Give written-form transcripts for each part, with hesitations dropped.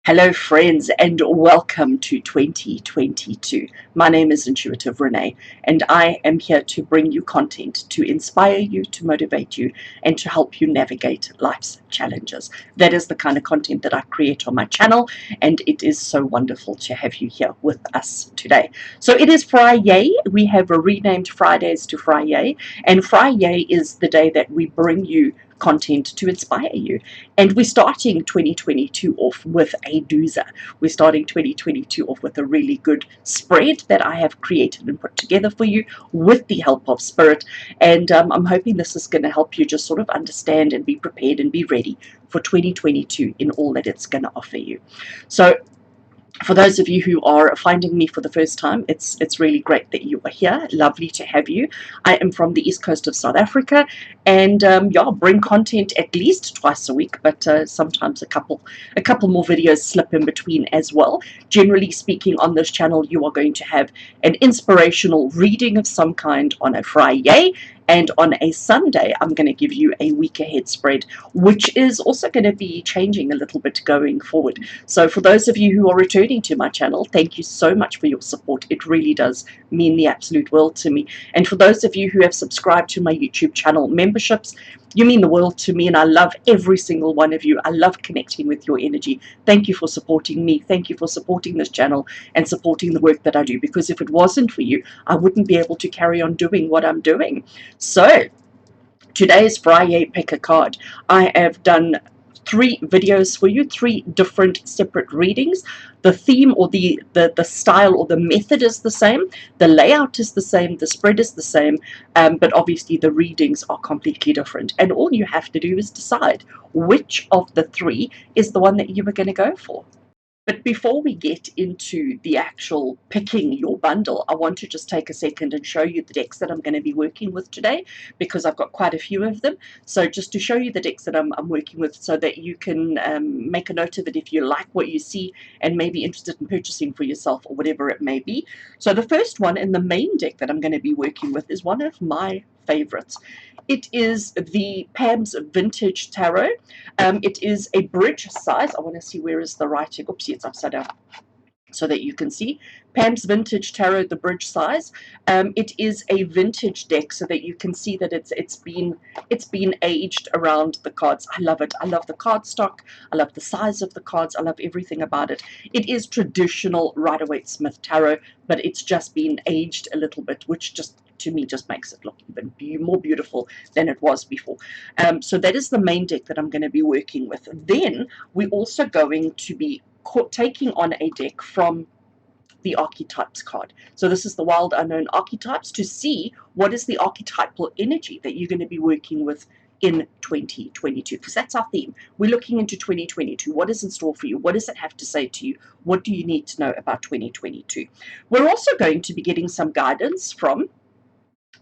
Hello, friends, and welcome to 2022. My name is Intuitive Rene, and I am here to bring you content to inspire you, to motivate you, and to help you navigate life's challenges. That is the kind of content that I create on my channel, and it is so wonderful to have you here with us today. So it is Friday. We have renamed Fridays to Friday, and Friday is the day that we bring you content to inspire you. And we're starting 2022 off with a doozer. We're starting 2022 off with a really good spread that I have created and put together for you with the help of Spirit. And I'm hoping this is going to help you just sort of understand and be prepared and be ready for 2022 in all that it's going to offer you. So for those of you who are finding me for the first time, it's really great that you are here. Lovely to have you. I am from the east coast of South Africa, and yeah, bring content at least twice a week, but sometimes a couple more videos slip in between as well. Generally speaking, on this channel, you are going to have an inspirational reading of some kind on a Friday. And on a Sunday, I'm going to give you a week ahead spread, which is also going to be changing a little bit going forward. So for those of you who are returning to my channel, thank you so much for your support. It really does mean the absolute world to me. And for those of you who have subscribed to my YouTube channel memberships, you mean the world to me, and I love every single one of you. I love connecting with your energy. Thank you for supporting me. Thank you for supporting this channel and supporting the work that I do, because if it wasn't for you, I wouldn't be able to carry on doing what I'm doing. So today's Friday Pick a Card. I have done 3 videos for you, 3 different separate readings. The theme or the style or the method is the same, the layout is the same, the spread is the same, but obviously the readings are completely different. And all you have to do is decide which of the 3 is the one that you are going to go for. But before we get into the actual picking your bundle, I want to just take a second and show you the decks that I'm going to be working with today, because I've got quite a few of them. So just to show you the decks that I'm working with, so that you can make a note of it if you like what you see and may be interested in purchasing for yourself or whatever it may be. So the first one in the main deck that I'm going to be working with is one of my favorites. It is the Pam's Vintage Tarot. It is a bridge size. I want to see where is the writing. Oopsie, it's upside down so that you can see. Pam's Vintage Tarot, the bridge size. It is a vintage deck, so that you can see that it's been aged around the cards. I love it. I love the cardstock. I love the size of the cards. I love everything about it. It is traditional Rider-Waite-Smith tarot, but it's just been aged a little bit, which just to me just makes it look even more beautiful than it was before. So that is the main deck that I'm going to be working with. Then we're also going to be taking on a deck from the archetypes card. So this is the wild unknown archetypes, to see what is the archetypal energy that you're going to be working with in 2022, because that's our theme. We're looking into 2022. What is in store for you? What does it have to say to you? What do you need to know about 2022? We're also going to be getting some guidance from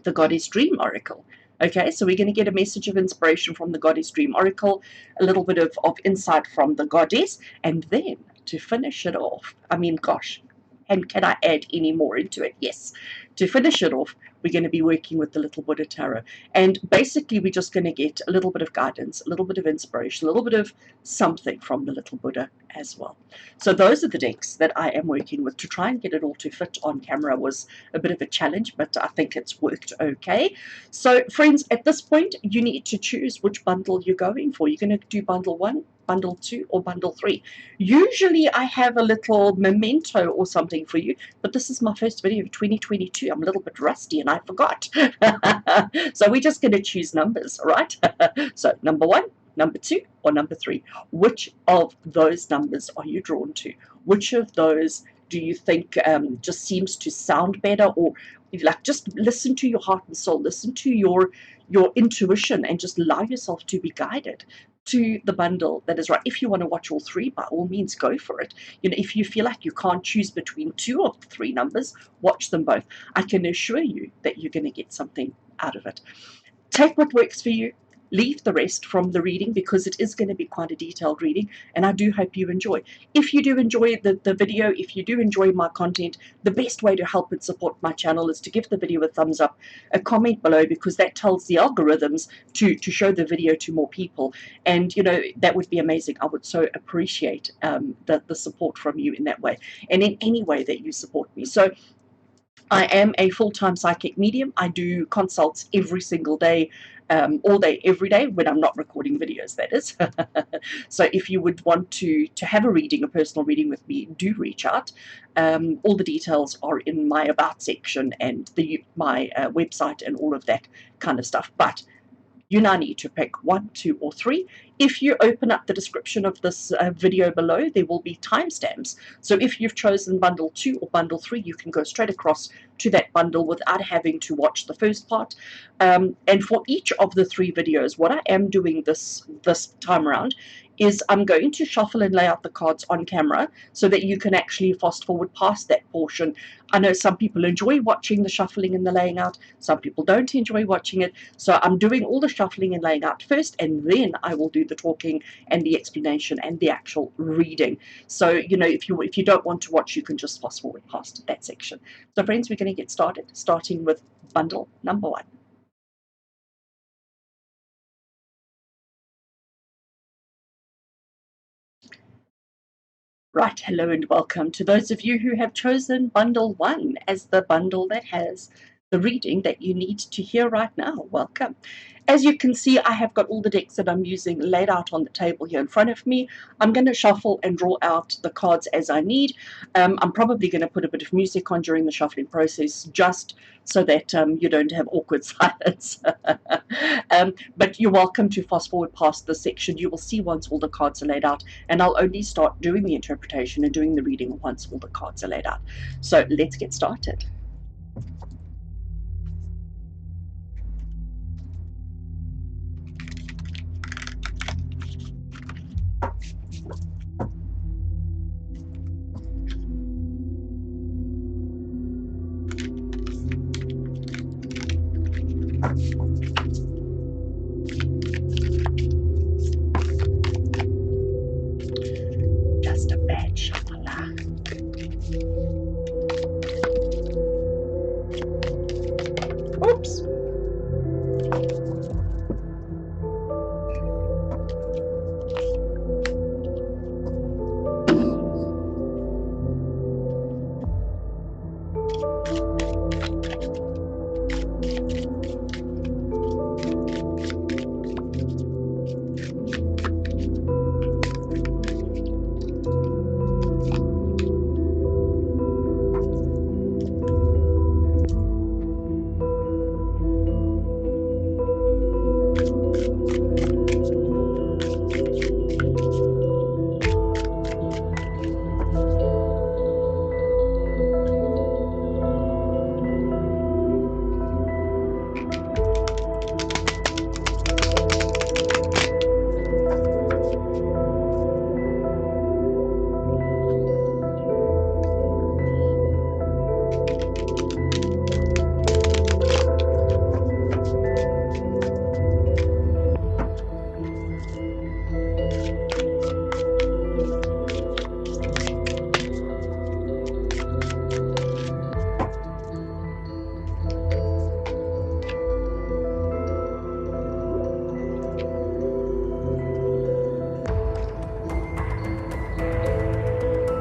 the Goddess Dream Oracle. Okay, so we're going to get a message of inspiration from the Goddess Dream Oracle, a little bit of insight from the Goddess, and then to finish it off, I mean, gosh, and can I add any more into it? Yes. To finish it off, we're going to be working with the Little Buddha Tarot. And basically, we're just going to get a little bit of guidance, a little bit of inspiration, a little bit of something from the Little Buddha as well. So those are the decks that I am working with. To try and get it all to fit on camera was a bit of a challenge, but I think it's worked okay. So friends, at this point, you need to choose which bundle you're going for. You're going to do bundle 1, bundle 2, or bundle 3. Usually I have a little memento or something for you, but this is my first video of 2022. I'm a little bit rusty and I forgot. So we're just going to choose numbers, all right? So number 1, number 2, or number 3. Which of those numbers are you drawn to? Which of those do you think just seems to sound better? Or like, just listen to your heart and soul, listen to your intuition, and just allow yourself to be guided to the bundle that is right. If you want to watch all 3, by all means, go for it. You know, if you feel like you can't choose between 2 of the 3 numbers, watch them both. I can assure you that you're going to get something out of it. Take what works for you, leave the rest from the reading because it is going to be quite a detailed reading, and I do hope you enjoy. If you do enjoy the video, if you do enjoy my content, the best way to help and support my channel is to give the video a thumbs up, a comment below, because that tells the algorithms to show the video to more people. And that would be amazing. I would so appreciate the support from you in that way, and in any way that you support me. So I am a full-time psychic medium. I do consults every single day, all day, every day, when I'm not recording videos, that is. So if you would want to have a reading, a personal reading with me, do reach out. All the details are in my About section and my website and all of that kind of stuff. But you now need to pick 1, 2, or 3. If you open up the description of this video below, there will be timestamps. So if you've chosen bundle 2 or bundle 3, you can go straight across to that bundle without having to watch the first part. And for each of the 3 videos, what I am doing this time around is I'm going to shuffle and lay out the cards on camera so that you can actually fast forward past that portion. I know some people enjoy watching the shuffling and the laying out. Some people don't enjoy watching it. So I'm doing all the shuffling and laying out first, and then I will do the talking and the explanation and the actual reading. So, if you don't want to watch, you can just fast forward past that section. So friends, we're going to get started, starting with bundle number 1. Right, hello and welcome to those of you who have chosen bundle 1 as the bundle that has the reading that you need to hear right now. Welcome. As you can see, I have got all the decks that I'm using laid out on the table here in front of me. I'm going to shuffle and draw out the cards as I need. I'm probably going to put a bit of music on during the shuffling process, just so that you don't have awkward silence. But you're welcome to fast forward past this section. You will see once all the cards are laid out, and I'll only start doing the interpretation and doing the reading once all the cards are laid out. So let's get started. Just a bad shuffle. Oops.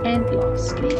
And lastly,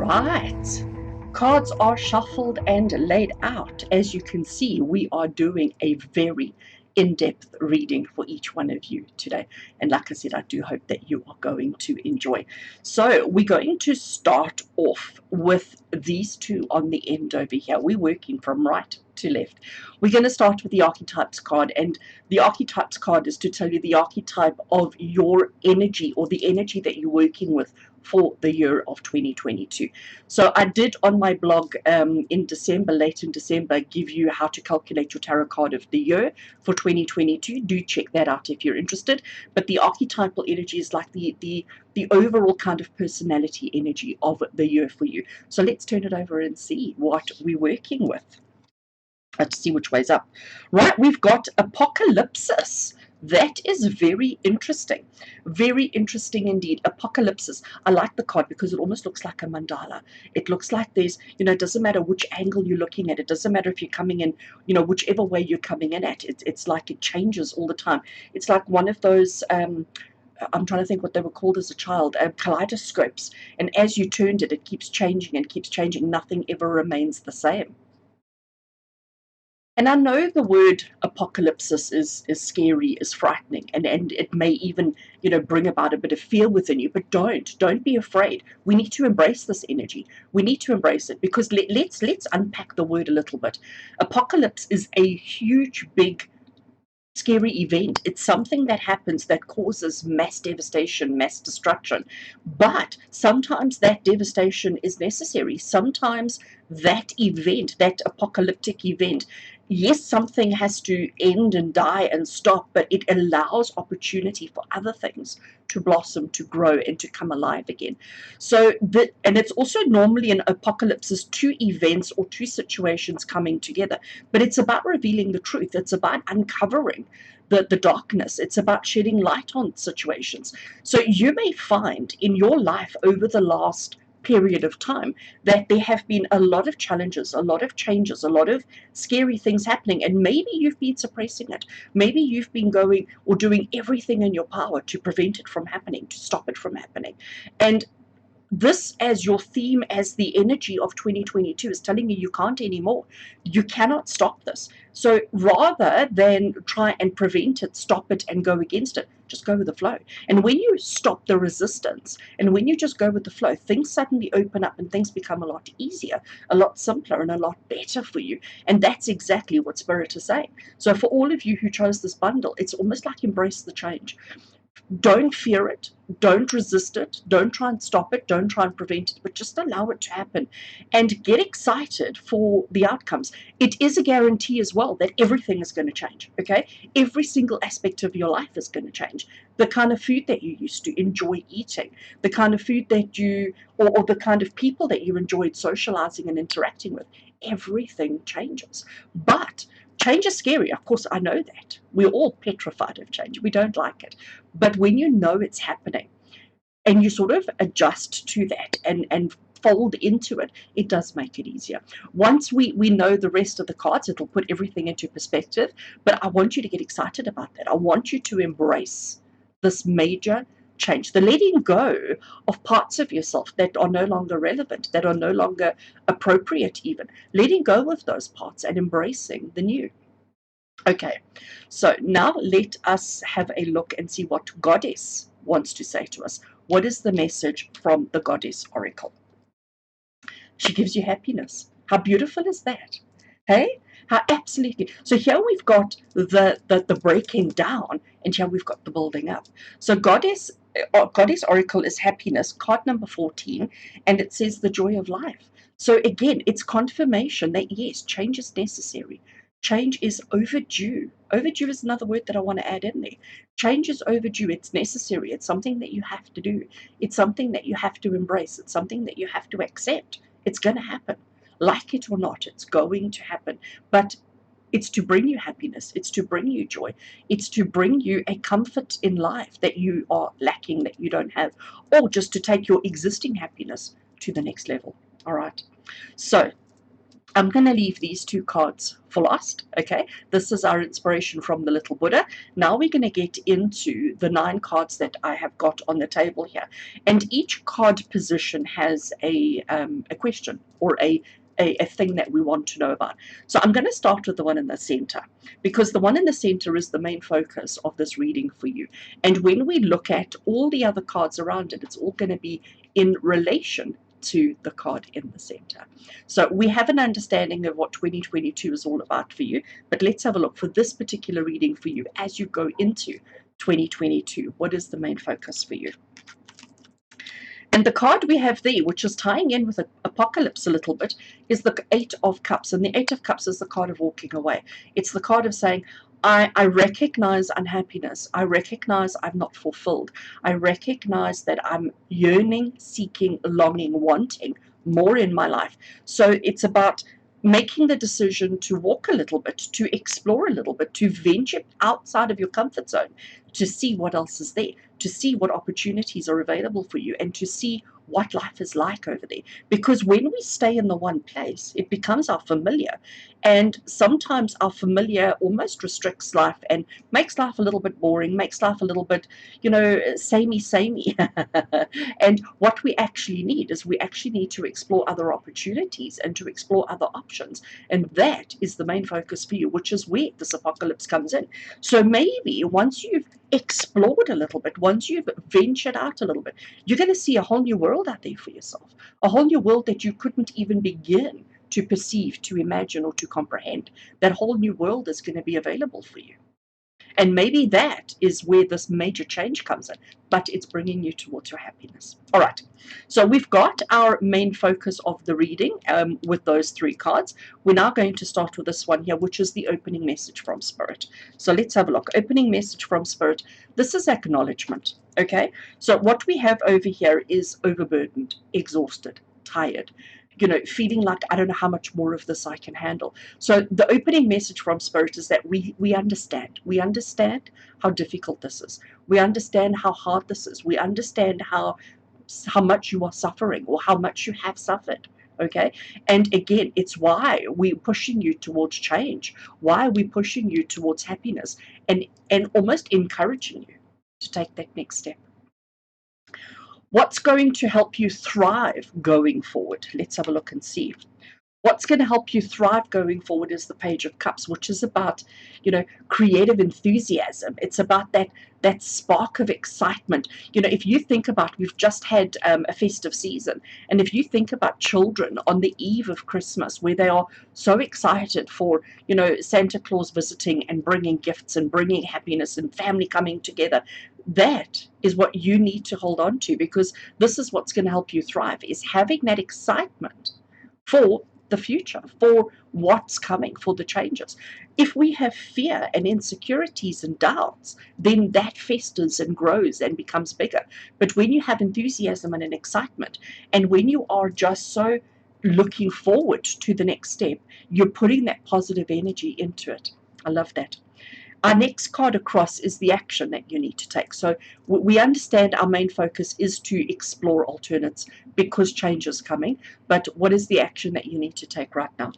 right. Cards are shuffled and laid out. As you can see, we are doing a very in-depth reading for each one of you today. And like I said, I do hope that you are going to enjoy. So we're going to start off with these two on the end over here. We're working from right to left. We're going to start with the archetypes card, and the archetypes card is to tell you the archetype of your energy, or the energy that you're working with for the year of 2022. So I did on my blog in December, late in December, give you how to calculate your tarot card of the year for 2022. Do check that out if you're interested. But the archetypal energy is like the overall kind of personality energy of the year for you. So let's turn it over and see what we're working with. Let's see which way's up. Right, we've got apocalypsis. That is very interesting. Very interesting indeed. Apocalypsis. I like the card because it almost looks like a mandala. It looks like there's, it doesn't matter which angle you're looking at. It doesn't matter if you're coming in, whichever way you're coming in at. It's like it changes all the time. It's like one of those, I'm trying to think what they were called as a child, kaleidoscopes. And as you turned it, it keeps changing and keeps changing. Nothing ever remains the same. And I know the word apocalypsis is scary, is frightening, and it may even, bring about a bit of fear within you. But don't be afraid. We need to embrace this energy. We need to embrace it, because let's unpack the word a little bit. Apocalypse is a huge, big, scary event. It's something that happens that causes mass devastation, mass destruction. But sometimes that devastation is necessary. Sometimes that event, that apocalyptic event, yes, something has to end and die and stop, but it allows opportunity for other things to blossom, to grow, and to come alive again. So, and it's also normally an apocalypse is two events or two situations coming together, but it's about revealing the truth. It's about uncovering the darkness. It's about shedding light on situations. So you may find in your life over the last period of time that there have been a lot of challenges, a lot of changes, a lot of scary things happening, and maybe you've been suppressing it. Maybe you've been going or doing everything in your power to prevent it from happening, to stop it from happening. And this, as your theme, as the energy of 2022, is telling you can't anymore. You cannot stop this. So rather than try and prevent it, stop it, and go against it, just go with the flow. And when you stop the resistance, and when you just go with the flow, things suddenly open up and things become a lot easier, a lot simpler, and a lot better for you. And that's exactly what Spirit is saying. So for all of you who chose this bundle, it's almost like embrace the change. Don't fear it. Don't resist it. Don't try and stop it. Don't try and prevent it, but just allow it to happen and get excited for the outcomes. It is a guarantee as well that everything is going to change, okay? Every single aspect of your life is going to change. The kind of food that you used to enjoy eating, the kind of food that or the kind of people that you enjoyed socializing and interacting with, everything changes. But change is scary. Of course, I know that. We're all petrified of change. We don't like it. But when you know it's happening and you sort of adjust to that and fold into it, it does make it easier. Once we know the rest of the cards, it'll put everything into perspective. But I want you to get excited about that. I want you to embrace this major change, the letting go of parts of yourself that are no longer relevant, that are no longer appropriate even. Letting go of those parts and embracing the new. Okay, so now let us have a look and see what Goddess wants to say to us. What is the message from the Goddess Oracle? She gives you happiness. How beautiful is that? Hey? How absolutely. So here we've got the breaking down, and here we've got the building up. So Goddess Oracle is happiness, card number 14, and it says the joy of life. So again, it's confirmation that yes, change is necessary. Change is overdue. Overdue is another word that I want to add in there. Change is overdue. It's necessary. It's something that you have to do. It's something that you have to embrace. It's something that you have to accept. It's going to happen. Like it or not, it's going to happen. But it's to bring you happiness. It's to bring you joy. It's to bring you a comfort in life that you are lacking, that you don't have, or just to take your existing happiness to the next level. All right. So I'm going to leave these two cards for last, okay? This is our inspiration from the Little Buddha. Now we're going to get into the 9 cards that I have got on the table here. And each card position has a question or a thing that we want to know about. So I'm going to start with the one in the center, because the one in the center is the main focus of this reading for you. And when we look at all the other cards around it, it's all going to be in relation to the card in the center. So we have an understanding of what 2022 is all about for you, but let's have a look for this particular reading for you as you go into 2022. What is the main focus for you? And the card we have there, which is tying in with Apocalypse a little bit, is the 8 of Cups. And the 8 of Cups is the card of walking away. It's the card of saying, I recognize unhappiness. I recognize I'm not fulfilled. I recognize that I'm yearning, seeking, longing, wanting more in my life. So it's about making the decision to walk a little bit, to explore a little bit, to venture outside of your comfort zone, to see what else is there, to see what opportunities are available for you, and to see what life is like over there. Because when we stay in the one place, it becomes our familiar. And sometimes our familiar almost restricts life and makes life a little bit boring, makes life a little bit, samey. And what we actually need is we actually need to explore other opportunities and to explore other options. And that is the main focus for you, which is where this apocalypse comes in. So maybe once you've explored a little bit, once you've ventured out a little bit, you're going to see a whole new world out there for yourself, a whole new world that you couldn't even begin to perceive, to imagine, or to comprehend. That whole new world is going to be available for you. And maybe that is where this major change comes in, but it's bringing you towards your happiness. All right, so we've got our main focus of the reading with those 3 cards. We're now going to start with this one here, which is the opening message from Spirit. So let's have a look. Opening message from Spirit. This is acknowledgement, okay? So what we have over here is overburdened, exhausted, tired, feeling like I don't know how much more of this I can handle. So the opening message from Spirit is that we understand. We understand how difficult this is. We understand how hard this is. We understand how much you are suffering or how much you have suffered. Okay, and again, it's why we're pushing you towards change. Why are we pushing you towards happiness and almost encouraging you to take that next step? What's going to help you thrive going forward? Let's have a look and see. What's going to help you thrive going forward is the Page of Cups, which is about, creative enthusiasm. It's about that spark of excitement. If you think about, we've just had a festive season, and if you think about children on the eve of Christmas, where they are so excited for, Santa Claus visiting and bringing gifts and bringing happiness and family coming together, that is what you need to hold on to, because this is what's going to help you thrive, is having that excitement for the future, for what's coming, for the changes. If we have fear and insecurities and doubts, then that festers and grows and becomes bigger. But when you have enthusiasm and an excitement, and when you are just so looking forward to the next step, you're putting that positive energy into it. I love that. Our next card across is the action that you need to take. So we understand our main focus is to explore alternates because change is coming. But what is the action that you need to take right now?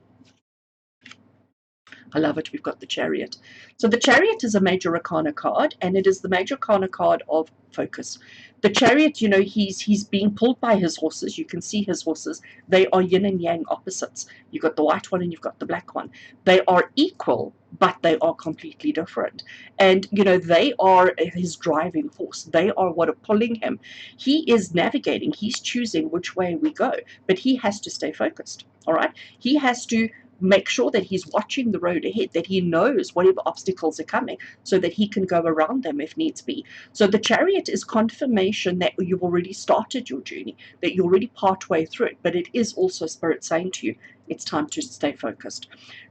I love it. We've got the Chariot. So the Chariot is a major arcana card, and it is the major arcana card of focus. The Chariot, he's being pulled by his horses. You can see his horses. They are yin and yang opposites. You've got the white one and you've got the black one. They are equal, but they are completely different. And, they are his driving force. They are what are pulling him. He is navigating. He's choosing which way we go, but he has to stay focused. All right. He has to make sure that he's watching the road ahead, that he knows whatever obstacles are coming so that he can go around them if needs be. So the Chariot is confirmation that you've already started your journey, that you're already partway through it, but it is also Spirit saying to you, it's time to stay focused.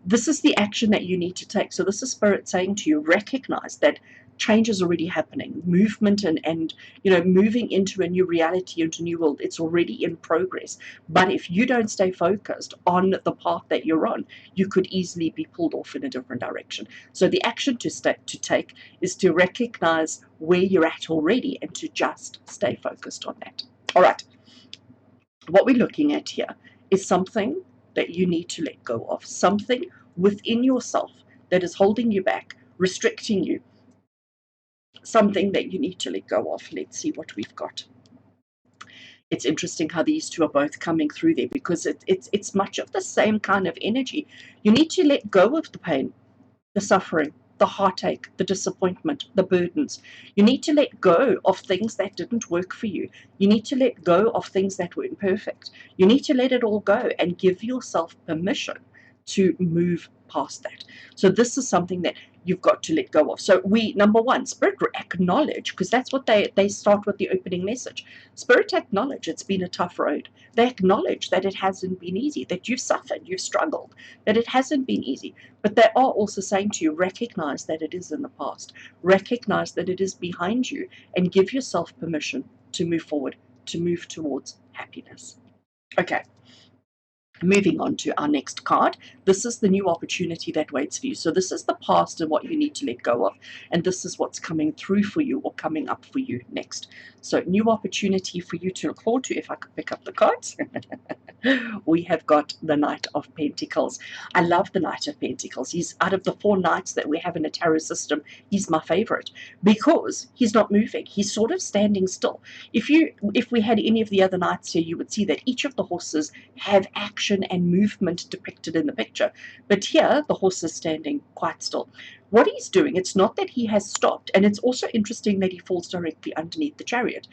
This is the action that you need to take. So this is Spirit saying to you, recognize that change is already happening, movement and moving into a new reality, into a new world. It's already in progress. But if you don't stay focused on the path that you're on, you could easily be pulled off in a different direction. So the action to take is to recognize where you're at already and to just stay focused on that. All right. What we're looking at here is something that you need to let go of, something within yourself that is holding you back, restricting you, something that you need to let go of. Let's see what we've got. It's interesting how these two are both coming through there, because it's much of the same kind of energy. You need to let go of the pain, the suffering, the heartache, the disappointment, the burdens. You need to let go of things that didn't work for you. You need to let go of things that were imperfect. You need to let it all go and give yourself permission to move past that. So this is something that you've got to let go of. So we, number one, Spirit acknowledge, because that's what they start with the opening message. Spirit acknowledge it's been a tough road. They acknowledge that it hasn't been easy, that you've suffered, you've struggled, that it hasn't been easy. But they are also saying to you, recognize that it is in the past. Recognize that it is behind you, and give yourself permission to move forward, to move towards happiness. Okay. Moving on to our next card, this is the new opportunity that waits for you. So this is the past and what you need to let go of, and this is what's coming through for you or coming up for you next. So new opportunity for you to look forward to. If I could pick up the cards. We have got the Knight of Pentacles. I love the Knight of Pentacles. He's, out of the 4 knights that we have in a tarot system, he's my favorite, because he's not moving. He's sort of standing still. If we had any of the other knights here, you would see that each of the horses have action and movement depicted in the picture. But here, the horse is standing quite still. What he's doing, it's not that he has stopped, and it's also interesting that he falls directly underneath the chariot.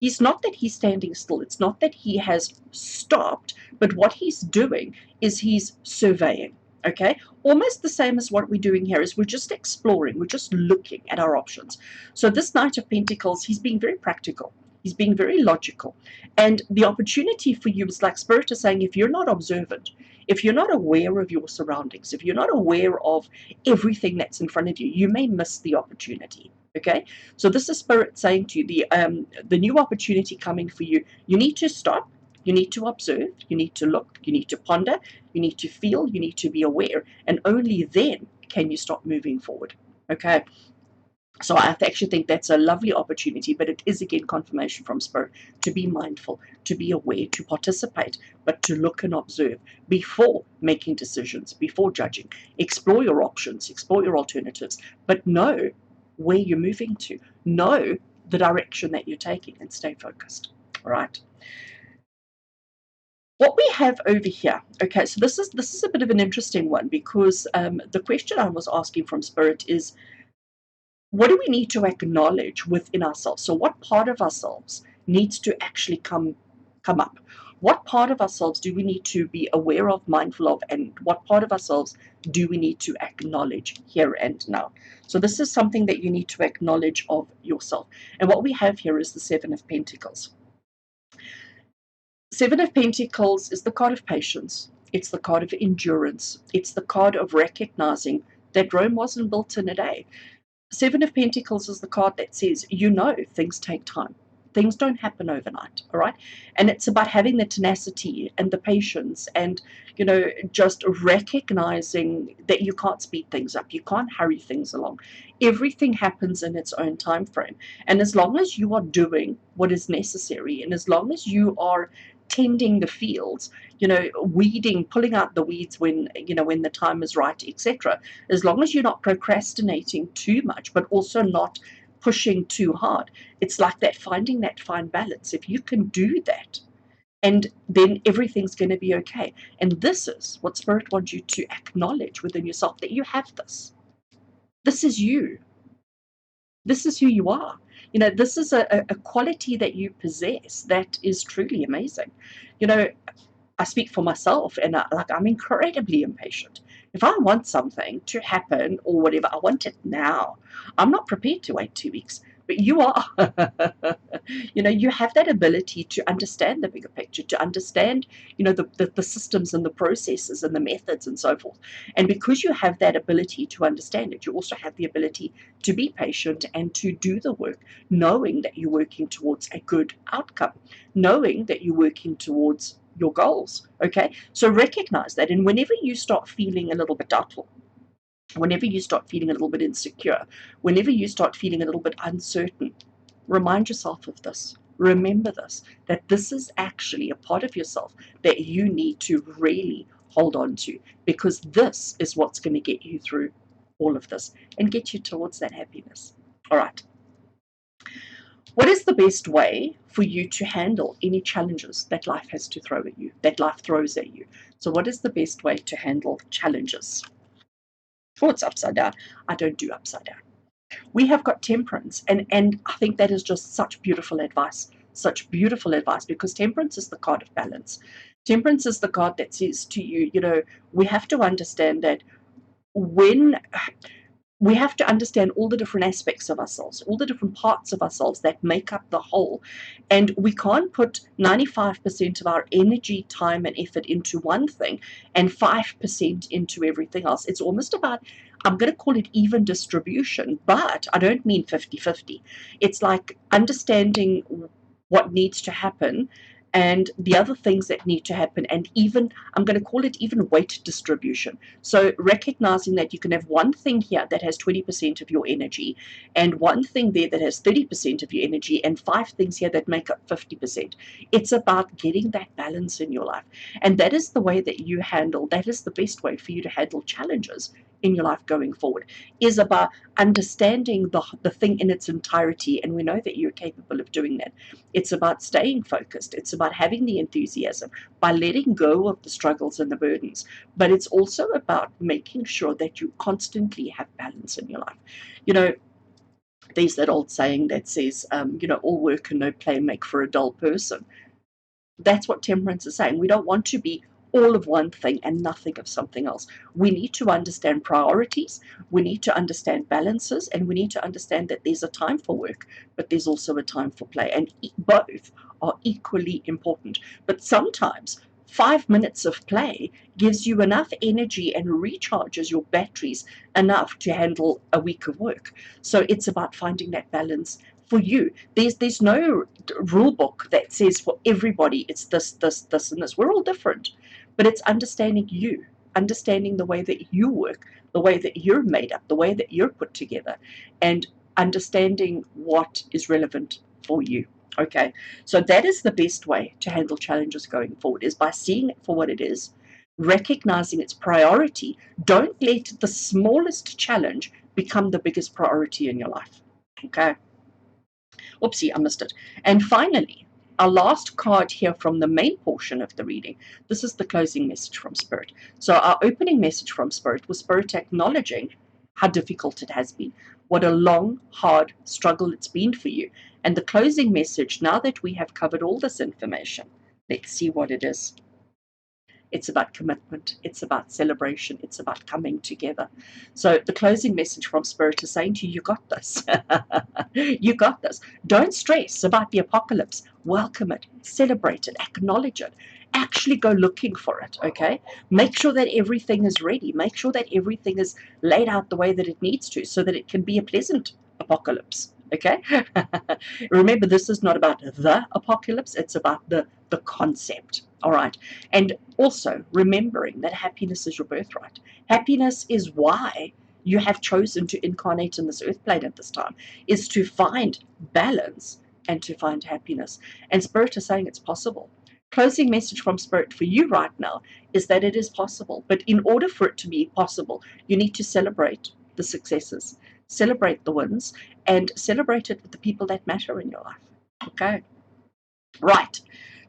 It's not that he's standing still. It's not that he has stopped, but what he's doing is he's surveying. Okay, almost the same as what we're doing here is we're just exploring, we're just looking at our options. So this Knight of Pentacles, he's being very practical. He's being very logical. And the opportunity for you is, like Spirit is saying, if you're not observant, if you're not aware of your surroundings, if you're not aware of everything that's in front of you, you may miss the opportunity. Okay, so this is Spirit saying to you, the new opportunity coming for you, you need to stop, you need to observe, you need to look, you need to ponder, you need to feel, you need to be aware, and only then can you start moving forward. Okay, so I actually think that's a lovely opportunity, but it is again confirmation from Spirit to be mindful, to be aware, to participate, but to look and observe before making decisions, before judging. Explore your options, explore your alternatives, but know where you're moving to. Know the direction that you're taking and stay focused. All right. What we have over here, okay, so this is a bit of an interesting one, because the question I was asking from Spirit is, what do we need to acknowledge within ourselves? So what part of ourselves needs to actually come up? What part of ourselves do we need to be aware of, mindful of, and what part of ourselves do we need to acknowledge here and now? So this is something that you need to acknowledge of yourself. And what we have here is the Seven of Pentacles. Seven of Pentacles is the card of patience. It's the card of endurance. It's the card of recognizing that Rome wasn't built in a day. Seven of Pentacles is the card that says, things take time. Things don't happen overnight, all right? And it's about having the tenacity and the patience and, just recognizing that you can't speed things up. You can't hurry things along. Everything happens in its own time frame. And as long as you are doing what is necessary, and as long as you are tending the fields, weeding, pulling out the weeds when the time is right, etc., as long as you're not procrastinating too much, but also not pushing too hard, it's like that, finding that fine balance. If you can do that, and then everything's going to be okay. And this is what Spirit wants you to acknowledge within yourself, that you have this. This is you. This is who you are. This is a quality that you possess that is truly amazing. I speak for myself, and I'm incredibly impatient. If I want something to happen or whatever, I want it now. I'm not prepared to wait 2 weeks, but you are. You have that ability to understand the bigger picture, to understand, the systems and the processes and the methods and so forth. And because you have that ability to understand it, you also have the ability to be patient and to do the work, knowing that you're working towards a good outcome, knowing that you're working towards your goals. Okay, so recognize that, and whenever you start feeling a little bit doubtful, whenever you start feeling a little bit insecure, whenever you start feeling a little bit uncertain, remind yourself of this. Remember this, that this is actually a part of yourself that you need to really hold on to, because this is what's going to get you through all of this and get you towards that happiness. All right. What is the best way for you to handle any challenges that life has to throw at you, that life throws at you? So what is the best way to handle challenges? Oh, it's upside down. I don't do upside down. We have got temperance, and I think that is just such beautiful advice, because temperance is the card of balance. Temperance is the card that says to you, we have to understand that when we have to understand all the different aspects of ourselves, all the different parts of ourselves that make up the whole. And we can't put 95% of our energy, time, and effort into one thing and 5% into everything else. It's almost about, I'm going to call it even distribution, but I don't mean 50-50. It's like understanding what needs to happen and the other things that need to happen, and even, I'm going to call it even weight distribution. So recognizing that you can have one thing here that has 20% of your energy, and one thing there that has 30% of your energy, and 5 things here that make up 50%. It's about getting that balance in your life. And that is the way that that is the best way for you to handle challenges in your life going forward, is about understanding the thing in its entirety. And we know that you're capable of doing that. It's about staying focused. It's about having the enthusiasm by letting go of the struggles and the burdens. But it's also about making sure that you constantly have balance in your life. There's that old saying that says, all work and no play make for a dull person. That's what temperance is saying. We don't want to be all of one thing and nothing of something else. We need to understand priorities, we need to understand balances, and we need to understand that there's a time for work, but there's also a time for play, and both are equally important. But sometimes 5 minutes of play gives you enough energy and recharges your batteries enough to handle a week of work. So it's about finding that balance for you. There's no rule book that says for everybody it's this, and this. We're all different, but it's understanding you, understanding the way that you work, the way that you're made up, the way that you're put together, and understanding what is relevant for you. Okay, so that is the best way to handle challenges going forward, is by seeing it for what it is, recognizing its priority. Don't let the smallest challenge become the biggest priority in your life. Okay. Oopsie, I missed it. And finally, our last card here from the main portion of the reading. This is the closing message from Spirit. So our opening message from Spirit was Spirit acknowledging how difficult it has been, what a long, hard struggle it's been for you. And the closing message, now that we have covered all this information, let's see what it is. It's about commitment. It's about celebration. It's about coming together. So the closing message from Spirit is saying to you, you got this. You got this. Don't stress about the apocalypse. Welcome it. Celebrate it. Acknowledge it. Actually go looking for it, okay? Make sure that everything is ready. Make sure that everything is laid out the way that it needs to, so that it can be a pleasant apocalypse, okay? Remember, this is not about the apocalypse. It's about the concept, all right? And also remembering that happiness is your birthright. Happiness is why you have chosen to incarnate in this earth plane at this time, is to find balance and to find happiness. And Spirit is saying it's possible. Closing message from Spirit for you right now is that it is possible. But in order for it to be possible, you need to celebrate the successes, celebrate the wins, and celebrate it with the people that matter in your life. Okay? Right.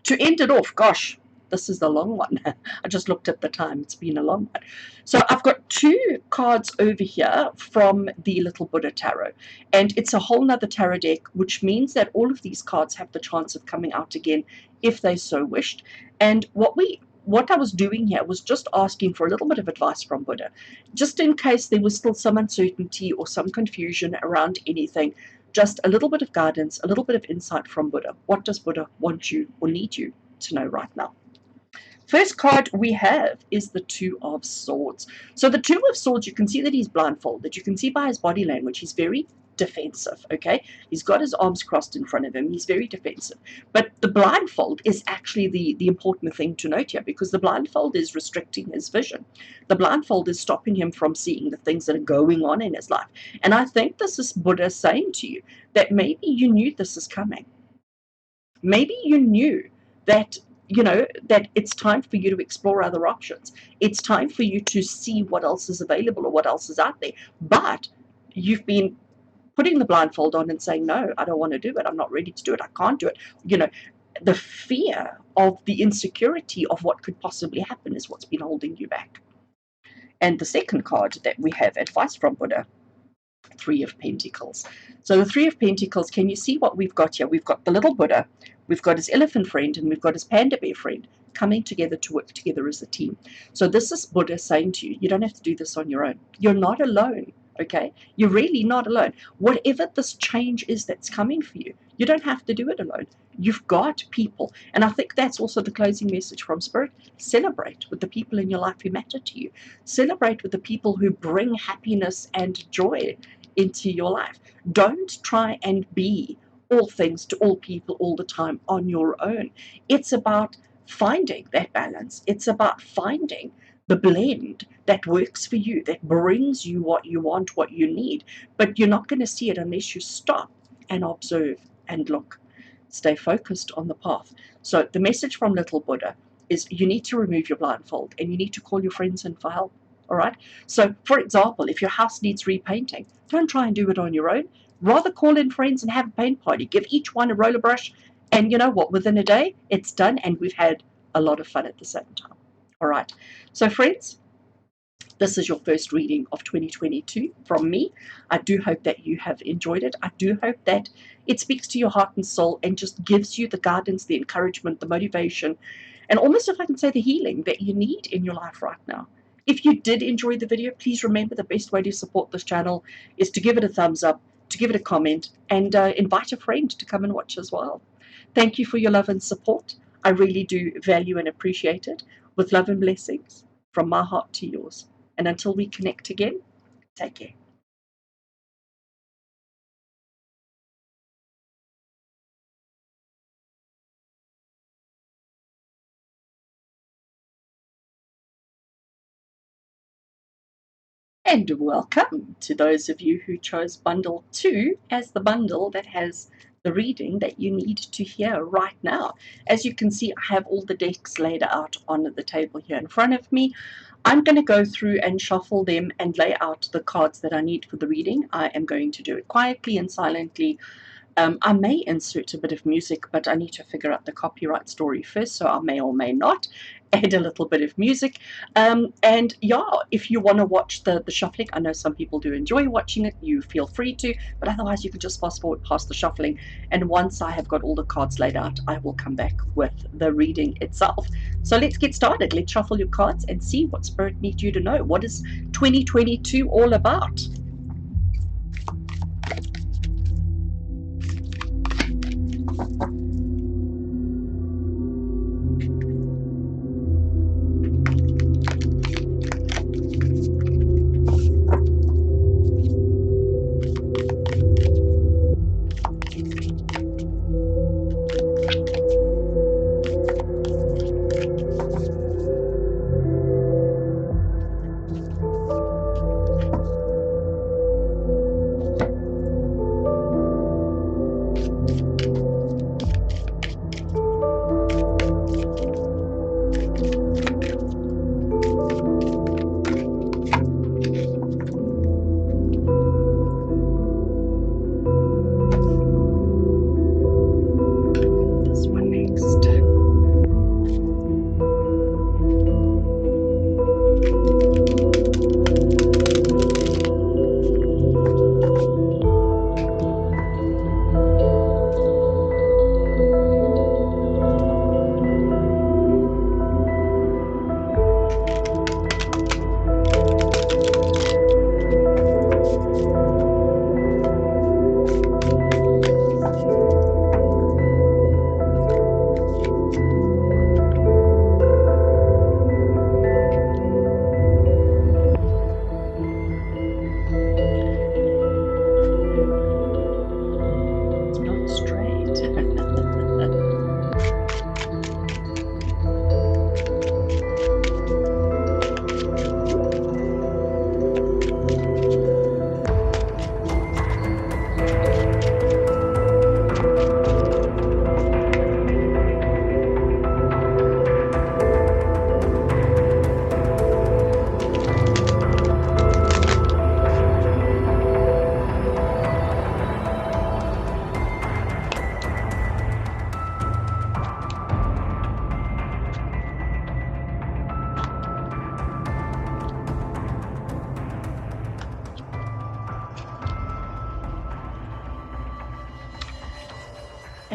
To end it off, gosh, this is a long one. I just looked at the time. It's been a long one. So I've got 2 cards over here from the Little Buddha Tarot. And it's a whole nother tarot deck, which means that all of these cards have the chance of coming out again if they so wished. And what I was doing here was just asking for a little bit of advice from Buddha, just in case there was still some uncertainty or some confusion around anything. Just a little bit of guidance, a little bit of insight from Buddha. What does Buddha want you or need you to know right now? First card we have is the Two of Swords. So the Two of Swords, you can see that he's blindfolded. You can see by his body language, he's very defensive, okay? He's got his arms crossed in front of him. He's very defensive. But the blindfold is actually the important thing to note here, because the blindfold is restricting his vision. The blindfold is stopping him from seeing the things that are going on in his life. And I think this is Buddha saying to you that maybe you knew this is coming. Maybe you knew that that it's time for you to explore other options. It's time for you to see what else is available or what else is out there. But you've been putting the blindfold on and saying, no, I don't want to do it. I'm not ready to do it. I can't do it. The fear of the insecurity of what could possibly happen is what's been holding you back. And the second card that we have, advice from Buddha, Three of Pentacles. So the Three of Pentacles, can you see what we've got here? We've got the little Buddha, we've got his elephant friend, and we've got his panda bear friend coming together to work together as a team. So this is Buddha saying to you, you don't have to do this on your own. You're not alone, okay? You're really not alone. Whatever this change is that's coming for you, you don't have to do it alone. You've got people. And I think that's also the closing message from Spirit. Celebrate with the people in your life who matter to you. Celebrate with the people who bring happiness and joy into your life. Don't try and be all things to all people all the time on your own. It's about finding that balance. It's about finding the blend that works for you, that brings you what you want, what you need. But you're not going to see it unless you stop and observe and look. Stay focused on the path. So the message from Little Buddha is you need to remove your blindfold and you need to call your friends in for help. All right. So, for example, if your house needs repainting, don't try and do it on your own. Rather call in friends and have a paint party. Give each one a roller brush, and you know what? Within a day, it's done, and we've had a lot of fun at the same time. All right. So, friends, this is your first reading of 2022 from me. I do hope that you have enjoyed it. I do hope that it speaks to your heart and soul and just gives you the guidance, the encouragement, the motivation, and almost, if I can say, the healing that you need in your life right now. If you did enjoy the video, please remember the best way to support this channel is to give it a thumbs up, to give it a comment, and invite a friend to come and watch as well. Thank you for your love and support. I really do value and appreciate it. With love and blessings from my heart to yours. And until we connect again, take care. And welcome to those of you who chose Bundle 2 as the bundle that has the reading that you need to hear right now. As you can see, I have all the decks laid out on the table here in front of me. I'm going to go through and shuffle them and lay out the cards that I need for the reading. I am going to do it quietly and silently. I may insert a bit of music, but I need to figure out the copyright story first, so I may or may not add a little bit of music. And yeah, if you want to watch the shuffling, I know some people do enjoy watching it, you feel free to, but otherwise you can just fast forward past the shuffling. And once I have got all the cards laid out, I will come back with the reading itself. So let's get started. Let's shuffle your cards and see what Spirit needs you to know. What is 2022 all about?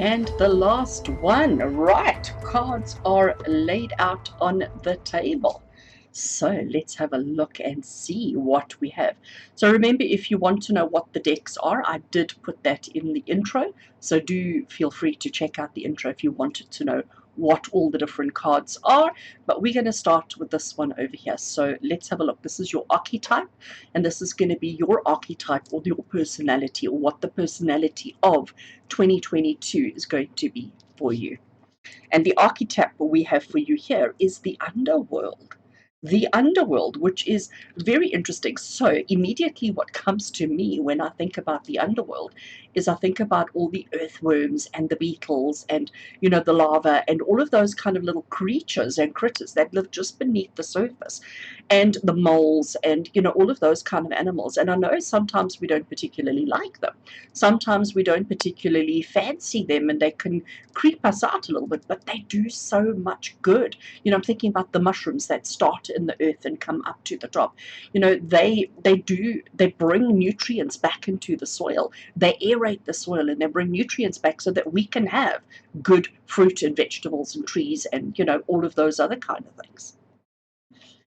And the last one, right, cards are laid out on the table. So let's have a look and see what we have. So remember, if you want to know what the decks are, I did put that in the intro. So do feel free to check out the intro if you wanted to know what all the different cards are. But we're going to start with this one over here. So let's have a look. This is your archetype, and this is going to be your archetype or your personality, or what the personality of 2022 is going to be for you. And the archetype we have for you here is the underworld. The underworld, which is very interesting. So, immediately, what comes to me when I think about the underworld is I think about all the earthworms and the beetles and, the lava and all of those kind of little creatures and critters that live just beneath the surface, and the moles and, all of those kind of animals. And I know sometimes we don't particularly like them. Sometimes we don't particularly fancy them, and they can creep us out a little bit, but they do so much good. I'm thinking about the mushrooms that start in the earth and come up to the top. They bring nutrients back into the soil. They aerate the soil and they bring nutrients back so that we can have good fruit and vegetables and trees and all of those other kind of things.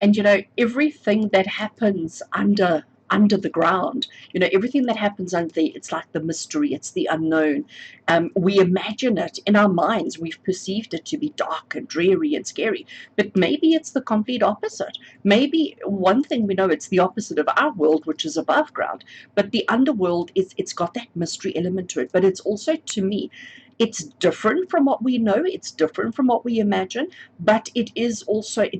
And everything that happens under the ground, everything that happens under there, it's like the mystery, it's the unknown. We imagine it in our minds, we've perceived it to be dark and dreary and scary, but maybe it's the complete opposite. Maybe one thing we know, it's the opposite of our world, which is above ground, but the underworld it's got that mystery element to it. But it's also, to me, it's different from what we know, it's different from what we imagine, but it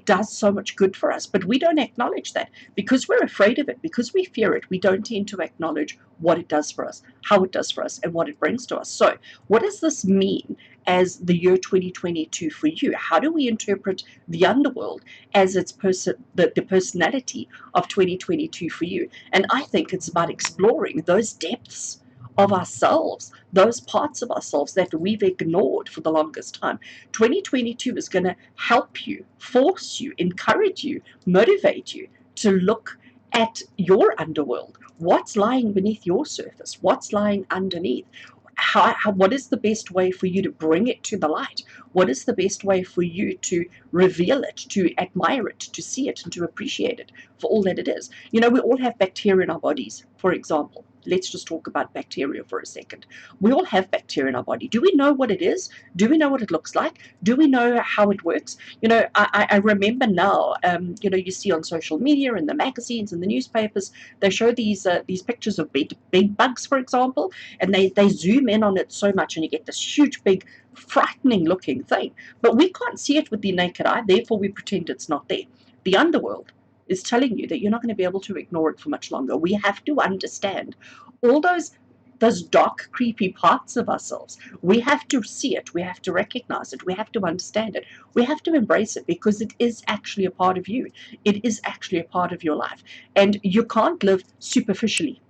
does so much good for us. But we don't acknowledge that because we're afraid of it, because we fear it. We don't tend to acknowledge what it does for us, how it does for us, and what it brings to us. So what does this mean as the year 2022 for you? How do we interpret the underworld as the personality of 2022 for you? And I think it's about exploring those depths of ourselves, those parts of ourselves that we've ignored for the longest time. 2022 is going to help you, force you, encourage you, motivate you to look at your underworld. What's lying beneath your surface? What's lying underneath? What is the best way for you to bring it to the light? What is the best way for you to reveal it, to admire it, to see it, and to appreciate it for all that it is? We all have bacteria in our bodies, for example. Let's just talk about bacteria for a second. We all have bacteria in our body. Do we know what it is? Do we know what it looks like? Do we know how it works? I remember now, you see on social media, in the magazines, in the newspapers, they show these pictures of bed bugs, for example, and they zoom in on it so much, and you get this huge, big, frightening looking thing. But we can't see it with the naked eye, therefore we pretend it's not there. The underworld is telling you that you're not going to be able to ignore it for much longer. We have to understand all those dark, creepy parts of ourselves. We have to see it, we have to recognize it, we have to understand it, we have to embrace it, because it is actually a part of you. It is actually a part of your life. And you can't live superficially.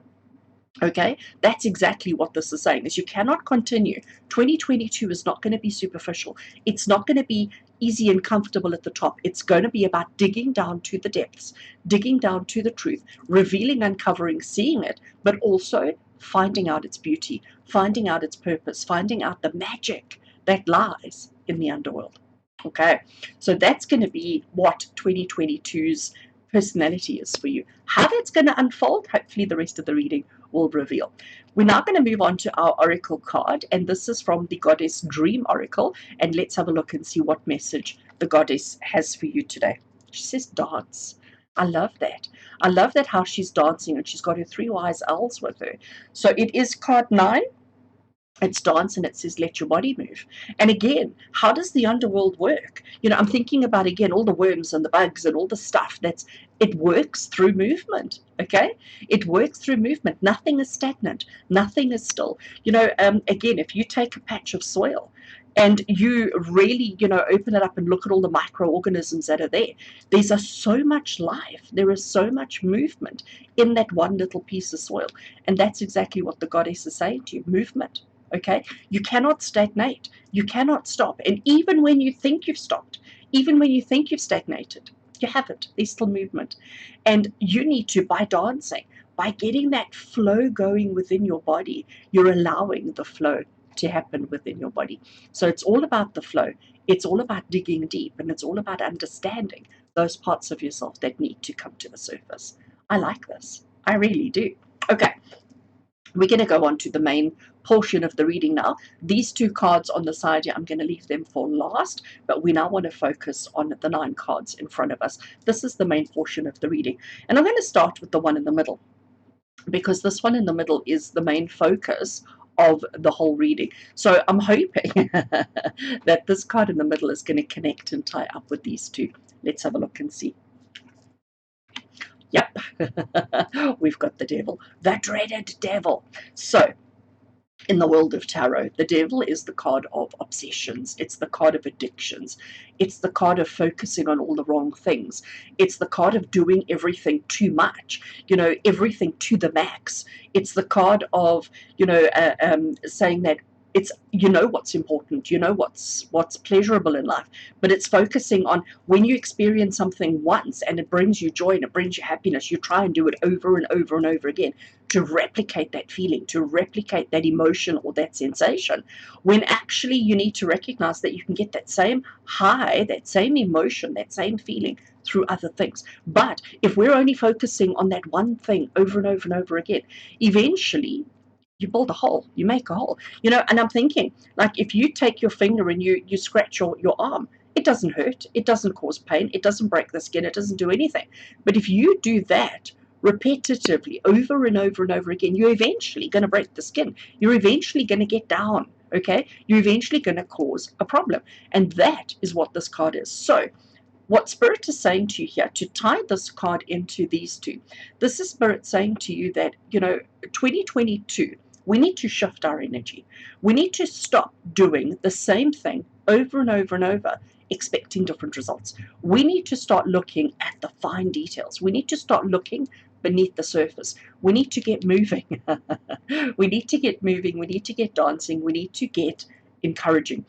Okay, that's exactly what this is saying, is you cannot continue. 2022 is not going to be superficial. It's not going to be easy and comfortable at the top. It's going to be about digging down to the depths, digging down to the truth, revealing, uncovering, seeing it, but also finding out its beauty, finding out its purpose, finding out the magic that lies in the underworld. Okay, so that's going to be what 2022's personality is for you. How that's going to unfold, hopefully the rest of the reading will reveal. We're now going to move on to our oracle card, and this is from the Goddess Dream Oracle, and let's have a look and see what message the goddess has for you today. She says dance. I love that. I love that, how she's dancing, and she's got her three wise owls with her. So it is card 9. It's dance, and it says let your body move. And again, how does the underworld work? I'm thinking about, again, all the worms and the bugs and all the stuff it works through movement. Okay, it works through movement. Nothing is stagnant, nothing is still. Again, if you take a patch of soil and you really open it up and look at all the microorganisms that are there, there's so much life, there is so much movement in that one little piece of soil. And that's exactly what the goddess is saying to you: movement. Okay, you cannot stagnate, you cannot stop. And even when you think you've stopped, even when you think you've stagnated, you haven't. There's still movement. And you need to, by dancing, by getting that flow going within your body, you're allowing the flow to happen within your body. So it's all about the flow. It's all about digging deep, and it's all about understanding those parts of yourself that need to come to the surface. I like this. I really do. Okay, we're going to go on to the main portion of the reading now. These two cards on the side here, I'm going to leave them for last, but we now want to focus on the 9 cards in front of us. This is the main portion of the reading. And I'm going to start with the one in the middle, because this one in the middle is the main focus of the whole reading. So I'm hoping that this card in the middle is going to connect and tie up with these two. Let's have a look and see. Yep, we've got the devil, the dreaded devil. So in the world of tarot, the devil is the card of obsessions. It's the card of addictions. It's the card of focusing on all the wrong things. It's the card of doing everything too much, everything to the max. It's the card of, saying that it's, what's important, what's pleasurable in life, but it's focusing on when you experience something once and it brings you joy and it brings you happiness, you try and do it over and over and over again to replicate that feeling, to replicate that emotion or that sensation, when actually you need to recognize that you can get that same high, that same emotion, that same feeling through other things. But if we're only focusing on that one thing over and over and over again, eventually you build a hole, you make a hole, and I'm thinking, like, if you take your finger and you scratch your arm, it doesn't hurt, it doesn't cause pain, it doesn't break the skin, it doesn't do anything. But if you do that repetitively over and over and over again, you're eventually going to break the skin, you're eventually going to get down, okay, you're eventually going to cause a problem. And that is what this card is. So what Spirit is saying to you here, to tie this card into these two, this is Spirit saying to you that, 2022, we need to shift our energy. We need to stop doing the same thing over and over and over, expecting different results. We need to start looking at the fine details. We need to start looking beneath the surface. We need to get moving. We need to get moving. We need to get dancing. We need to get encouraging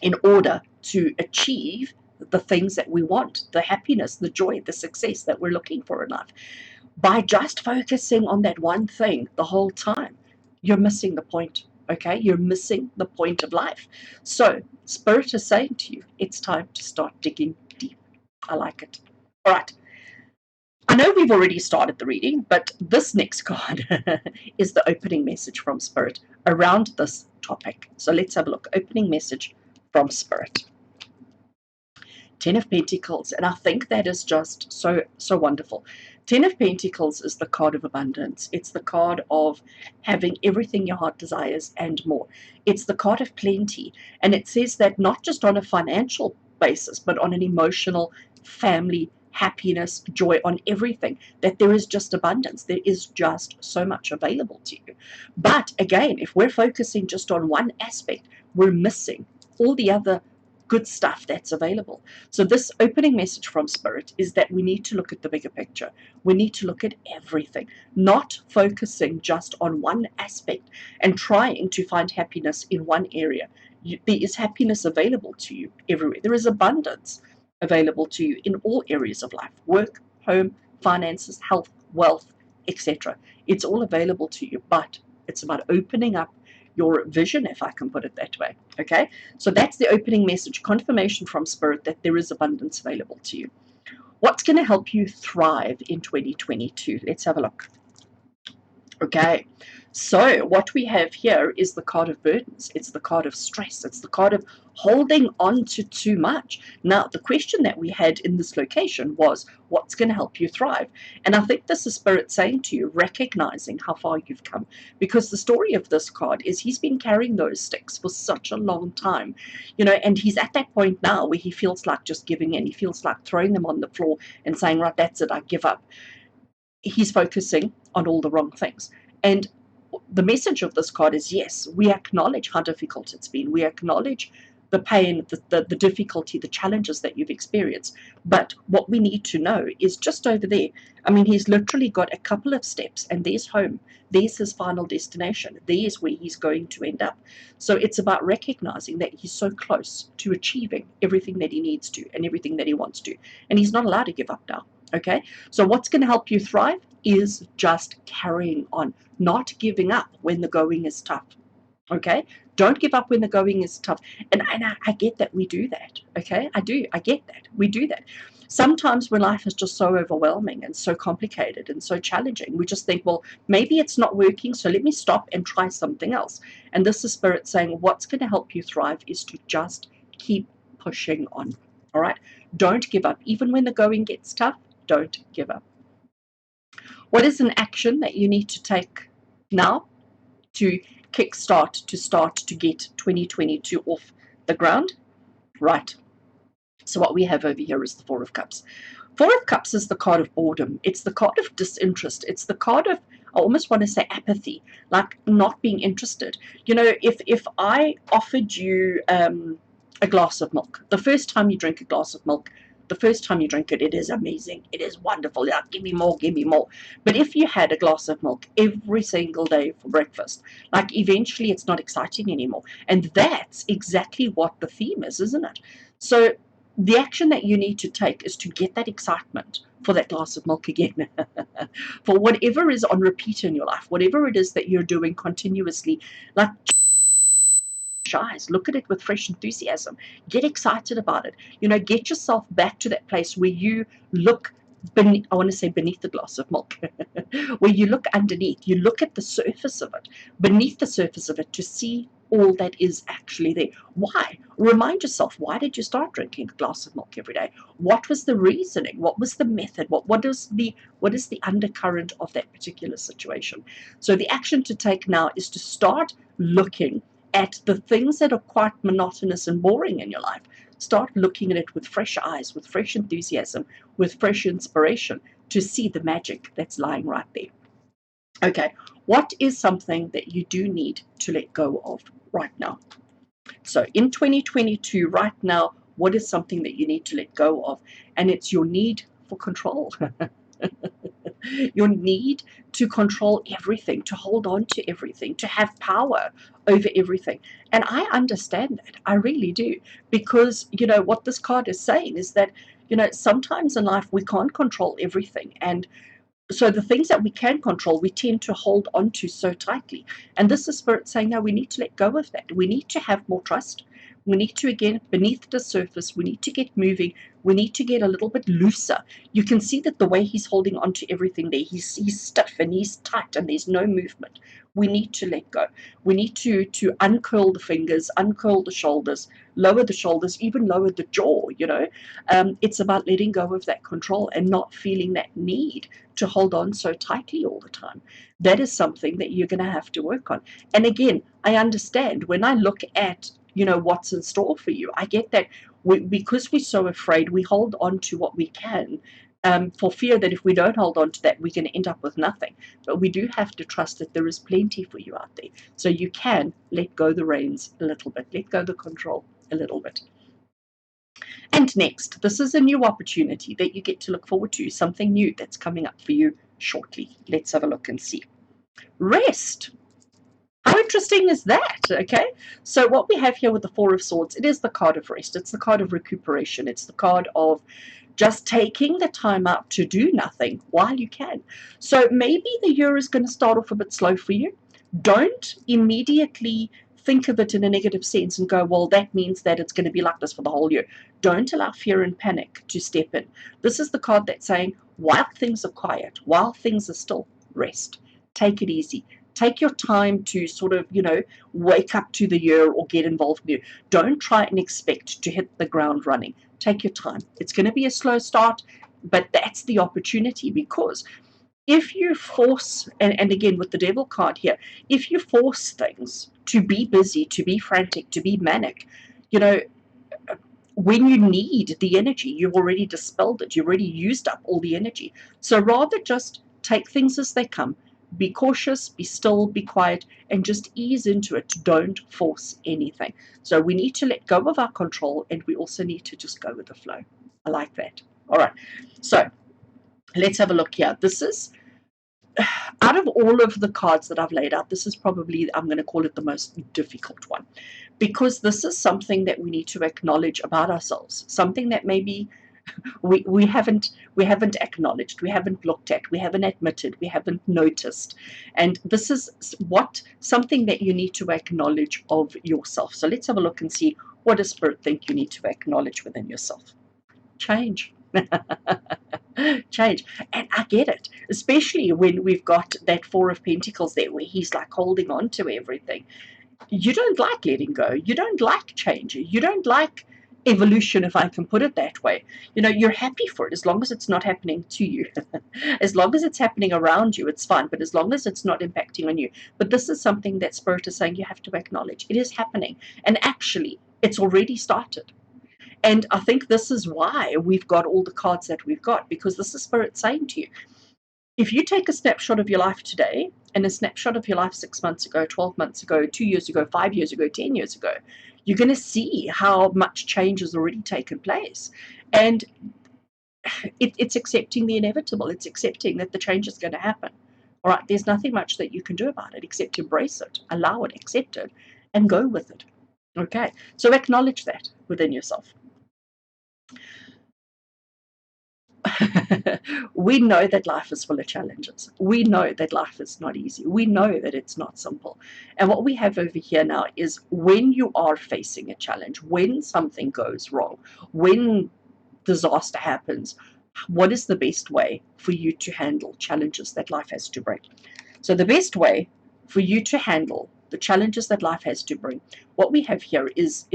in order to achieve the things that we want, the happiness, the joy, the success that we're looking for in life. By just focusing on that one thing the whole time, you're missing the point, okay? You're missing the point of life. So Spirit is saying to you, it's time to start digging deep. I like it. All right. I know we've already started the reading, but this next card is the opening message from Spirit around this topic. So let's have a look. Opening message from Spirit. 10 of Pentacles, and I think that is just so wonderful. 10 of Pentacles is the card of abundance. It's the card of having everything your heart desires and more. It's the card of plenty, and it says that not just on a financial basis, but on an emotional, family, happiness, joy, on everything, that there is just abundance. There is just so much available to you. But again, if we're focusing just on one aspect, we're missing all the other good stuff that's available. So this opening message from Spirit is that we need to look at the bigger picture. We need to look at everything, not focusing just on one aspect and trying to find happiness in one area. There is happiness available to you everywhere. There is abundance available to you in all areas of life: work, home, finances, health, wealth, etc. It's all available to you, but it's about opening up your vision, if I can put it that way. Okay, so that's the opening message, confirmation from Spirit that there is abundance available to you. What's going to help you thrive in 2022? Let's have a look. Okay, so what we have here is the card of burdens. It's the card of stress. It's the card of holding on to too much. Now, the question that we had in this location was, what's going to help you thrive? And I think this is Spirit saying to you, recognizing how far you've come. Because the story of this card is he's been carrying those sticks for such a long time, and he's at that point now where he feels like just giving in. He feels like throwing them on the floor and saying, right, that's it, I give up. He's focusing on all the wrong things. And the message of this card is, yes, we acknowledge how difficult it's been. We acknowledge the pain, the difficulty, the challenges that you've experienced. But what we need to know is just over there. I mean, he's literally got a couple of steps, and there's home. There's his final destination. There's where he's going to end up. So it's about recognizing that he's so close to achieving everything that he needs to and everything that he wants to. And he's not allowed to give up now. Okay, so what's going to help you thrive is just carrying on, not giving up when the going is tough. Okay, Don't give up when the going is tough. And I get that we do that, okay? I get that. We do that. Sometimes when life is just so overwhelming and so complicated and so challenging, we just think, well, maybe it's not working, so let me stop and try something else. And this is Spirit saying what's going to help you thrive is to just keep pushing on, all right? Don't give up. Even when the going gets tough, don't give up. What is an action that you need to take now to kickstart, to get 2022 off the ground? Right. So what we have over here is the Four of Cups. Four of Cups is the card of boredom. It's the card of disinterest. It's the card of, I almost want to say apathy, like not being interested. You know, if I offered you a glass of milk, the first time you drink a glass of milk, the first time you drink it, it is amazing. It is wonderful. Yeah, give me more, give me more. But if you had a glass of milk every single day for breakfast, like eventually it's not exciting anymore. And that's exactly what the theme is, isn't it? So the action that you need to take is to get that excitement for that glass of milk again, for whatever is on repeat in your life, whatever it is that you're doing continuously, like eyes, look at it with fresh enthusiasm, get excited about it, you know, get yourself back to that place where you look beneath, I want to say beneath the glass of milk, where you look underneath, you look at the surface of it, beneath the surface of it, to see all that is actually there. Why? Remind yourself, why did you start drinking a glass of milk every day? What was the reasoning? What was the method? What is the undercurrent of that particular situation? So the action to take now is to start looking at the things that are quite monotonous and boring in your life. Start looking at it with fresh eyes, with fresh enthusiasm, with fresh inspiration, to see the magic that's lying right there. Okay, what is something that you do need to let go of right now? So in 2022, right now, what is something that you need to let go of? And it's your need for control. Your need to control everything, to hold on to everything, to have power over everything. And I understand that. I really do. Because, you know, what this card is saying is that, you know, sometimes in life we can't control everything. And so the things that we can control, we tend to hold on to so tightly. And this is Spirit saying, no, we need to let go of that. We need to have more trust. We need to, again, beneath the surface, we need to get moving. We need to get a little bit looser. You can see that the way he's holding on to everything there, he's stiff and he's tight and there's no movement. We need to let go. We need to uncurl the fingers, uncurl the shoulders, even lower the jaw, you know. It's about letting go of that control and not feeling that need to hold on so tightly all the time. That is something that you're going to have to work on. And again, I understand when I look at, you know, what's in store for you. I get that because we're so afraid, we hold on to what we can, for fear that if we don't hold on to that, we're going to end up with nothing. But we do have to trust that there is plenty for you out there. So you can let go the reins a little bit, let go the control a little bit. And next, this is a new opportunity that you get to look forward to, something new that's coming up for you shortly. Let's have a look and see. Rest. How interesting is that? Okay, so what we have here with the Four of Swords, it is the card of rest. It's the card of recuperation. It's the card of just taking the time out to do nothing while you can. So maybe the year is going to start off a bit slow for you. Don't immediately think of it in a negative sense and go, well, that means that it's going to be like this for the whole year. Don't allow fear and panic to step in. This is the card that's saying, while things are quiet, while things are still, rest. Take it easy. Take your time to sort of, you know, wake up to the year or get involved in it. Don't try and expect to hit the ground running. Take your time. It's going to be a slow start, but that's the opportunity, because if you force, and again with the Devil card here, if you force things to be busy, to be frantic, to be manic, you know, when you need the energy, you've already dispelled it. You've already used up all the energy. So rather just take things as they come. Be cautious, be still, be quiet, and just ease into it. Don't force anything. So we need to let go of our control, and we also need to just go with the flow. I like that. All right. So let's have a look here. This is, out of all of the cards that I've laid out, this is probably, I'm going to call it the most difficult one, because this is something that we need to acknowledge about ourselves, something that maybe We haven't acknowledged, we haven't looked at, we haven't admitted, we haven't noticed. And this is what something that you need to acknowledge of yourself. So let's have a look and see, what does Spirit think you need to acknowledge within yourself? Change. Change. And I get it, especially when we've got that Four of Pentacles there where he's like holding on to everything. You don't like letting go. You don't like change. You don't like evolution, if I can put it that way. You're happy for it as long as it's not happening to you. As long as it's happening around you, it's fine, but as long as it's not impacting on you. But this is something that Spirit is saying you have to acknowledge. It is happening. And actually, it's already started. And I think this is why we've got all the cards that we've got, because this is Spirit saying to you, if you take a snapshot of your life today and a snapshot of your life 6 months ago, 12 months ago, 2 years ago, 5 years ago, 10 years ago, you're going to see how much change has already taken place. And it's accepting the inevitable. It's accepting that the change is going to happen. All right, there's nothing much that you can do about it except embrace it, allow it, accept it, and go with it. Okay, so acknowledge that within yourself. We know that life is full of challenges. We know that life is not easy. We know that it's not simple. And what we have over here now is, when you are facing a challenge, when something goes wrong, when disaster happens, what is the best way for you to handle challenges that life has to bring? So the best way for you to handle the challenges that life has to bring, what we have here is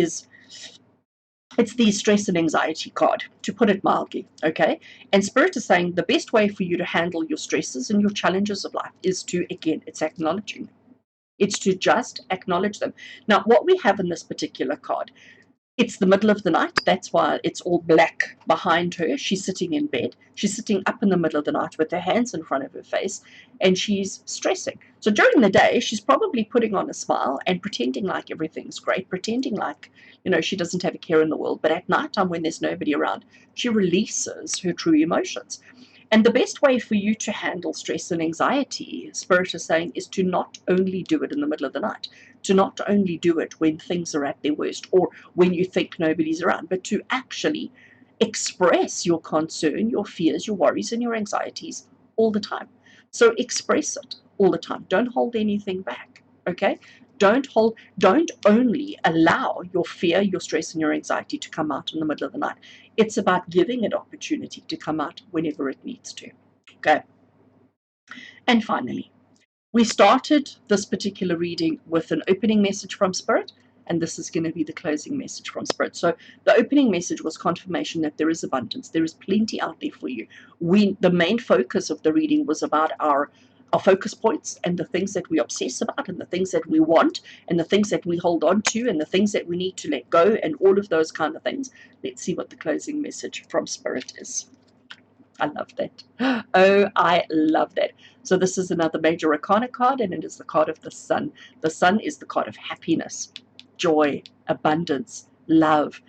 it's the stress and anxiety card, to put it mildly, okay? And Spirit is saying the best way for you to handle your stresses and your challenges of life is to, again, it's acknowledging them. It's to just acknowledge them. Now, what we have in this particular card, it's the middle of the night. That's why it's all black behind her. She's sitting in bed. She's sitting up in the middle of the night with her hands in front of her face, and she's stressing. So during the day, she's probably putting on a smile and pretending like everything's great, pretending like, she doesn't have a care in the world. But at nighttime, when there's nobody around, she releases her true emotions. And the best way for you to handle stress and anxiety, Spirit is saying, is to not only do it in the middle of the night, to not only do it when things are at their worst or when you think nobody's around, but to actually express your concern, your fears, your worries, and your anxieties all the time. So express it all the time. Don't hold anything back, okay? Don't only allow your fear, your stress, and your anxiety to come out in the middle of the night. It's about giving it opportunity to come out whenever it needs to, okay? And finally, we started this particular reading with an opening message from Spirit, and this is going to be the closing message from Spirit. So the opening message was confirmation that there is abundance. There is plenty out there for you. The main focus of the reading was about our focus points and the things that we obsess about and the things that we want and the things that we hold on to and the things that we need to let go and all of those kind of things. Let's see what the closing message from Spirit is. I love that. Oh, I love that. So this is another major arcana card, and it is the card of the Sun. The Sun is the card of happiness, joy, abundance, love.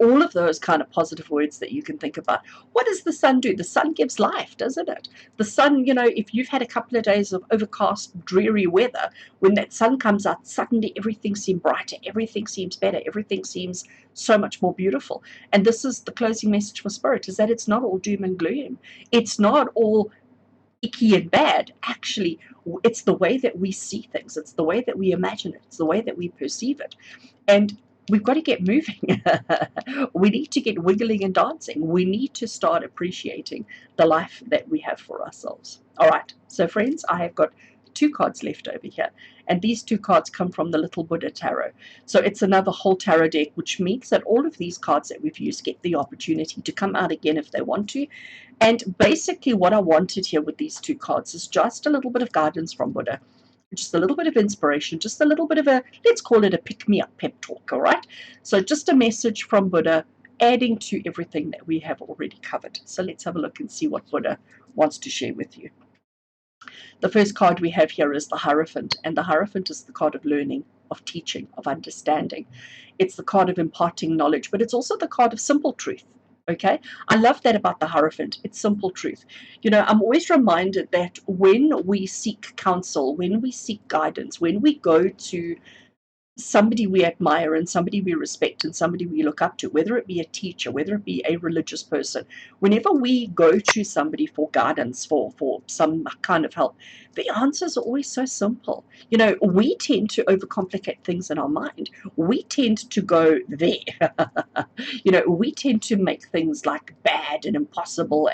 All of those kind of positive words that you can think about. What does the sun do? The sun gives life, doesn't it? The sun, if you've had a couple of days of overcast, dreary weather, when that sun comes out, suddenly everything seems brighter, everything seems better, everything seems so much more beautiful. And this is the closing message for Spirit, is that it's not all doom and gloom. It's not all icky and bad. Actually, it's the way that we see things. It's the way that we imagine it. It's the way that we perceive it. And we've got to get moving. We need to get wiggling and dancing. We need to start appreciating the life that we have for ourselves. All right, so friends, I have got 2 cards left over here, and these 2 cards come from the Little Buddha Tarot. So it's another whole tarot deck, which means that all of these cards that we've used get the opportunity to come out again if they want to. And basically what I wanted here with these 2 cards is just a little bit of guidance from Buddha, just a little bit of inspiration, just a little bit of a, let's call it a pick-me-up pep talk, all right? So just a message from Buddha, adding to everything that we have already covered. So let's have a look and see what Buddha wants to share with you. The first card we have here is the Hierophant, and the Hierophant is the card of learning, of teaching, of understanding. It's the card of imparting knowledge, but it's also the card of simple truth. Okay, I love that about the Hierophant. It's simple truth. I'm always reminded that when we seek counsel, when we seek guidance, when we go to somebody we admire and somebody we respect and somebody we look up to, whether it be a teacher, whether it be a religious person, whenever we go to somebody for guidance, for some kind of help, the answers are always so simple. You know, we tend to overcomplicate things in our mind. We tend to go there. You know, we tend to make things like bad and impossible.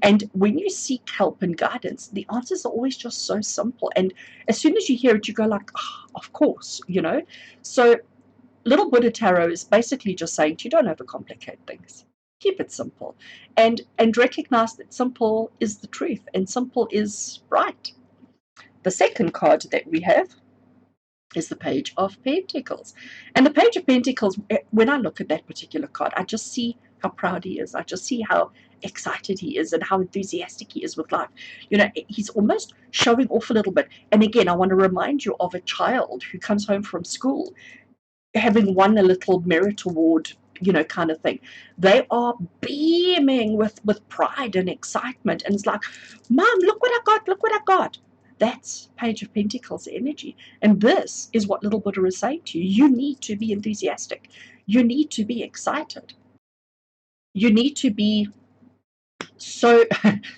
And when you seek help and guidance, the answers are always just so simple. And as soon as you hear it, you go like, oh, of course, you know. So Little Buddha Tarot is basically just saying to you, don't overcomplicate things. Keep it simple, and recognize that simple is the truth and simple is right. The second card that we have is the Page of Pentacles. And the Page of Pentacles, when I look at that particular card, I just see how proud he is. I just see how excited he is and how enthusiastic he is with life. You know, he's almost showing off a little bit. And again, I want to remind you of a child who comes home from school having won a little merit award, you know, kind of thing. They are beaming with pride and excitement, and it's like, Mom, look what I got, look what I got. That's Page of Pentacles energy. And this is what Little Buddha is saying to you. You need to be enthusiastic. You need to be excited. You need to be so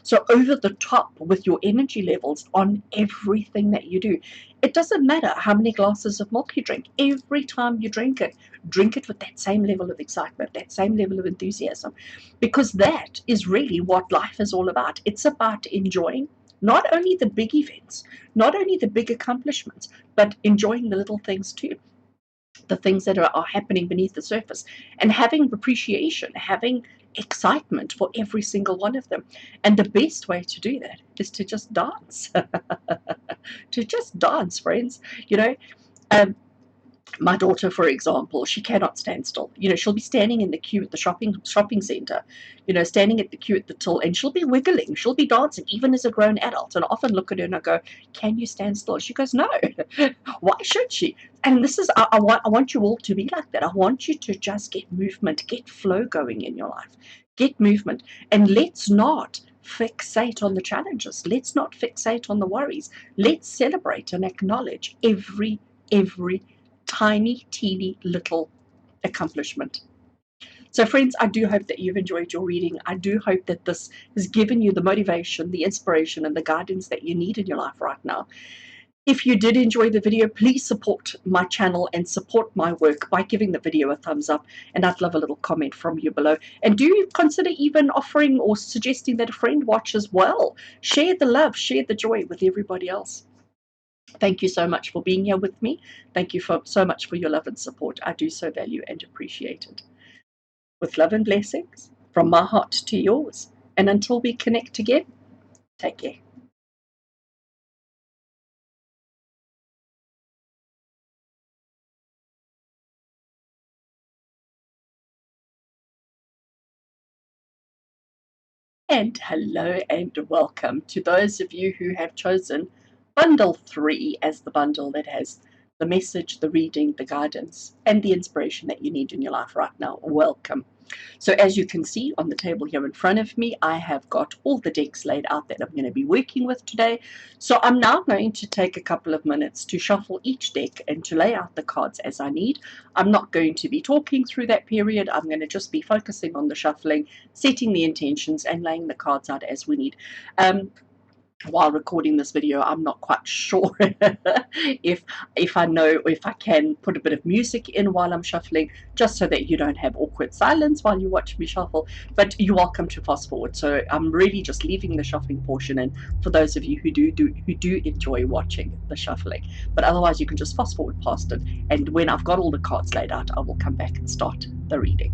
so over the top with your energy levels on everything that you do. It doesn't matter how many glasses of milk you drink. Every time you drink it with that same level of excitement, that same level of enthusiasm, because that is really what life is all about. It's about enjoying not only the big events, not only the big accomplishments, but enjoying the little things too, the things that are happening beneath the surface, and having appreciation, having excitement for every single one of them. And the best way to do that is to just dance. To just dance, friends. You know, um, my daughter, for example, she cannot stand still. You know, she'll be standing in the queue at the shopping center, you know, standing at the queue at the till, and she'll be wiggling, she'll be dancing, even as a grown adult. And I often look at her and I go, "Can you stand still?" She goes, "No." Why should she? And this is, I want you all to be like that. I want you to just get movement, get flow going in your life, get movement, and let's not fixate on the challenges. Let's not fixate on the worries. Let's celebrate and acknowledge every tiny, teeny little accomplishment. So, friends, I do hope that you've enjoyed your reading. I do hope that this has given you the motivation, the inspiration, and the guidance that you need in your life right now. If you did enjoy the video, please support my channel and support my work by giving the video a thumbs up. And I'd love a little comment from you below. And do consider even offering or suggesting that a friend watch as well. Share the love, share the joy with everybody else. Thank you so much for being here with me. Thank you so much for your love and support. I do so value and appreciate it. With love and blessings from my heart to yours. And until we connect again, take care. And hello and welcome to those of you who have chosen Bundle 3 as the bundle that has the message, the reading, the guidance, and the inspiration that you need in your life right now. Welcome. So as you can see on the table here in front of me, I have got all the decks laid out that I'm going to be working with today. So I'm now going to take a couple of minutes to shuffle each deck and to lay out the cards as I need. I'm not going to be talking through that period. I'm going to just be focusing on the shuffling, setting the intentions, and laying the cards out as we need. While recording this video, I'm not quite sure if I know or if I can put a bit of music in while I'm shuffling, just so that you don't have awkward silence while you watch me shuffle. But you're welcome to fast forward. So I'm really just leaving the shuffling portion in for those of you who do enjoy watching the shuffling. But otherwise, you can just fast forward past it. And when I've got all the cards laid out, I will come back and start the reading.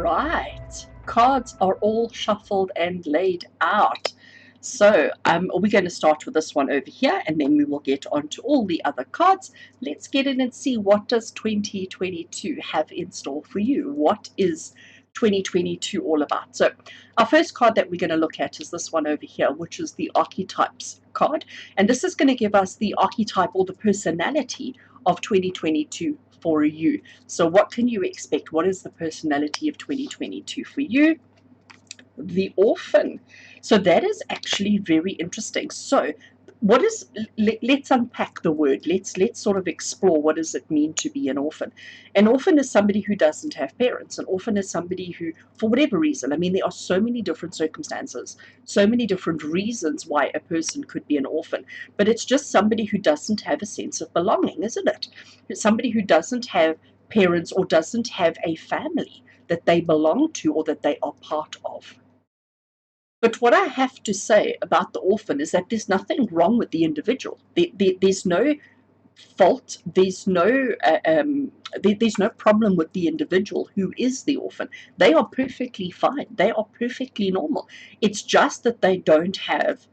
right, cards are all shuffled and laid out. So we're going to start with this one over here, and then we will get on to all the other cards. Let's get in and see, what does 2022 have in store for you? What is 2022 all about? So our first card that we're going to look at is this one over here, which is the Archetypes card. And this is going to give us the archetype or the personality of 2022 for you. So what can you expect? What is the personality of 2022 for you? The orphan. So that is actually very interesting. So what is, let's unpack the word. Let's sort of explore, what does it mean to be an orphan. An orphan is somebody who doesn't have parents. An orphan is somebody who, for whatever reason, I mean, there are so many different circumstances, so many different reasons why a person could be an orphan, but it's just somebody who doesn't have a sense of belonging, isn't it? It's somebody who doesn't have parents or doesn't have a family that they belong to or that they are part of. But what I have to say about the orphan is that there's nothing wrong with the individual. There's no fault. There's no problem with the individual who is the orphan. They are perfectly fine. They are perfectly normal. It's just that they don't have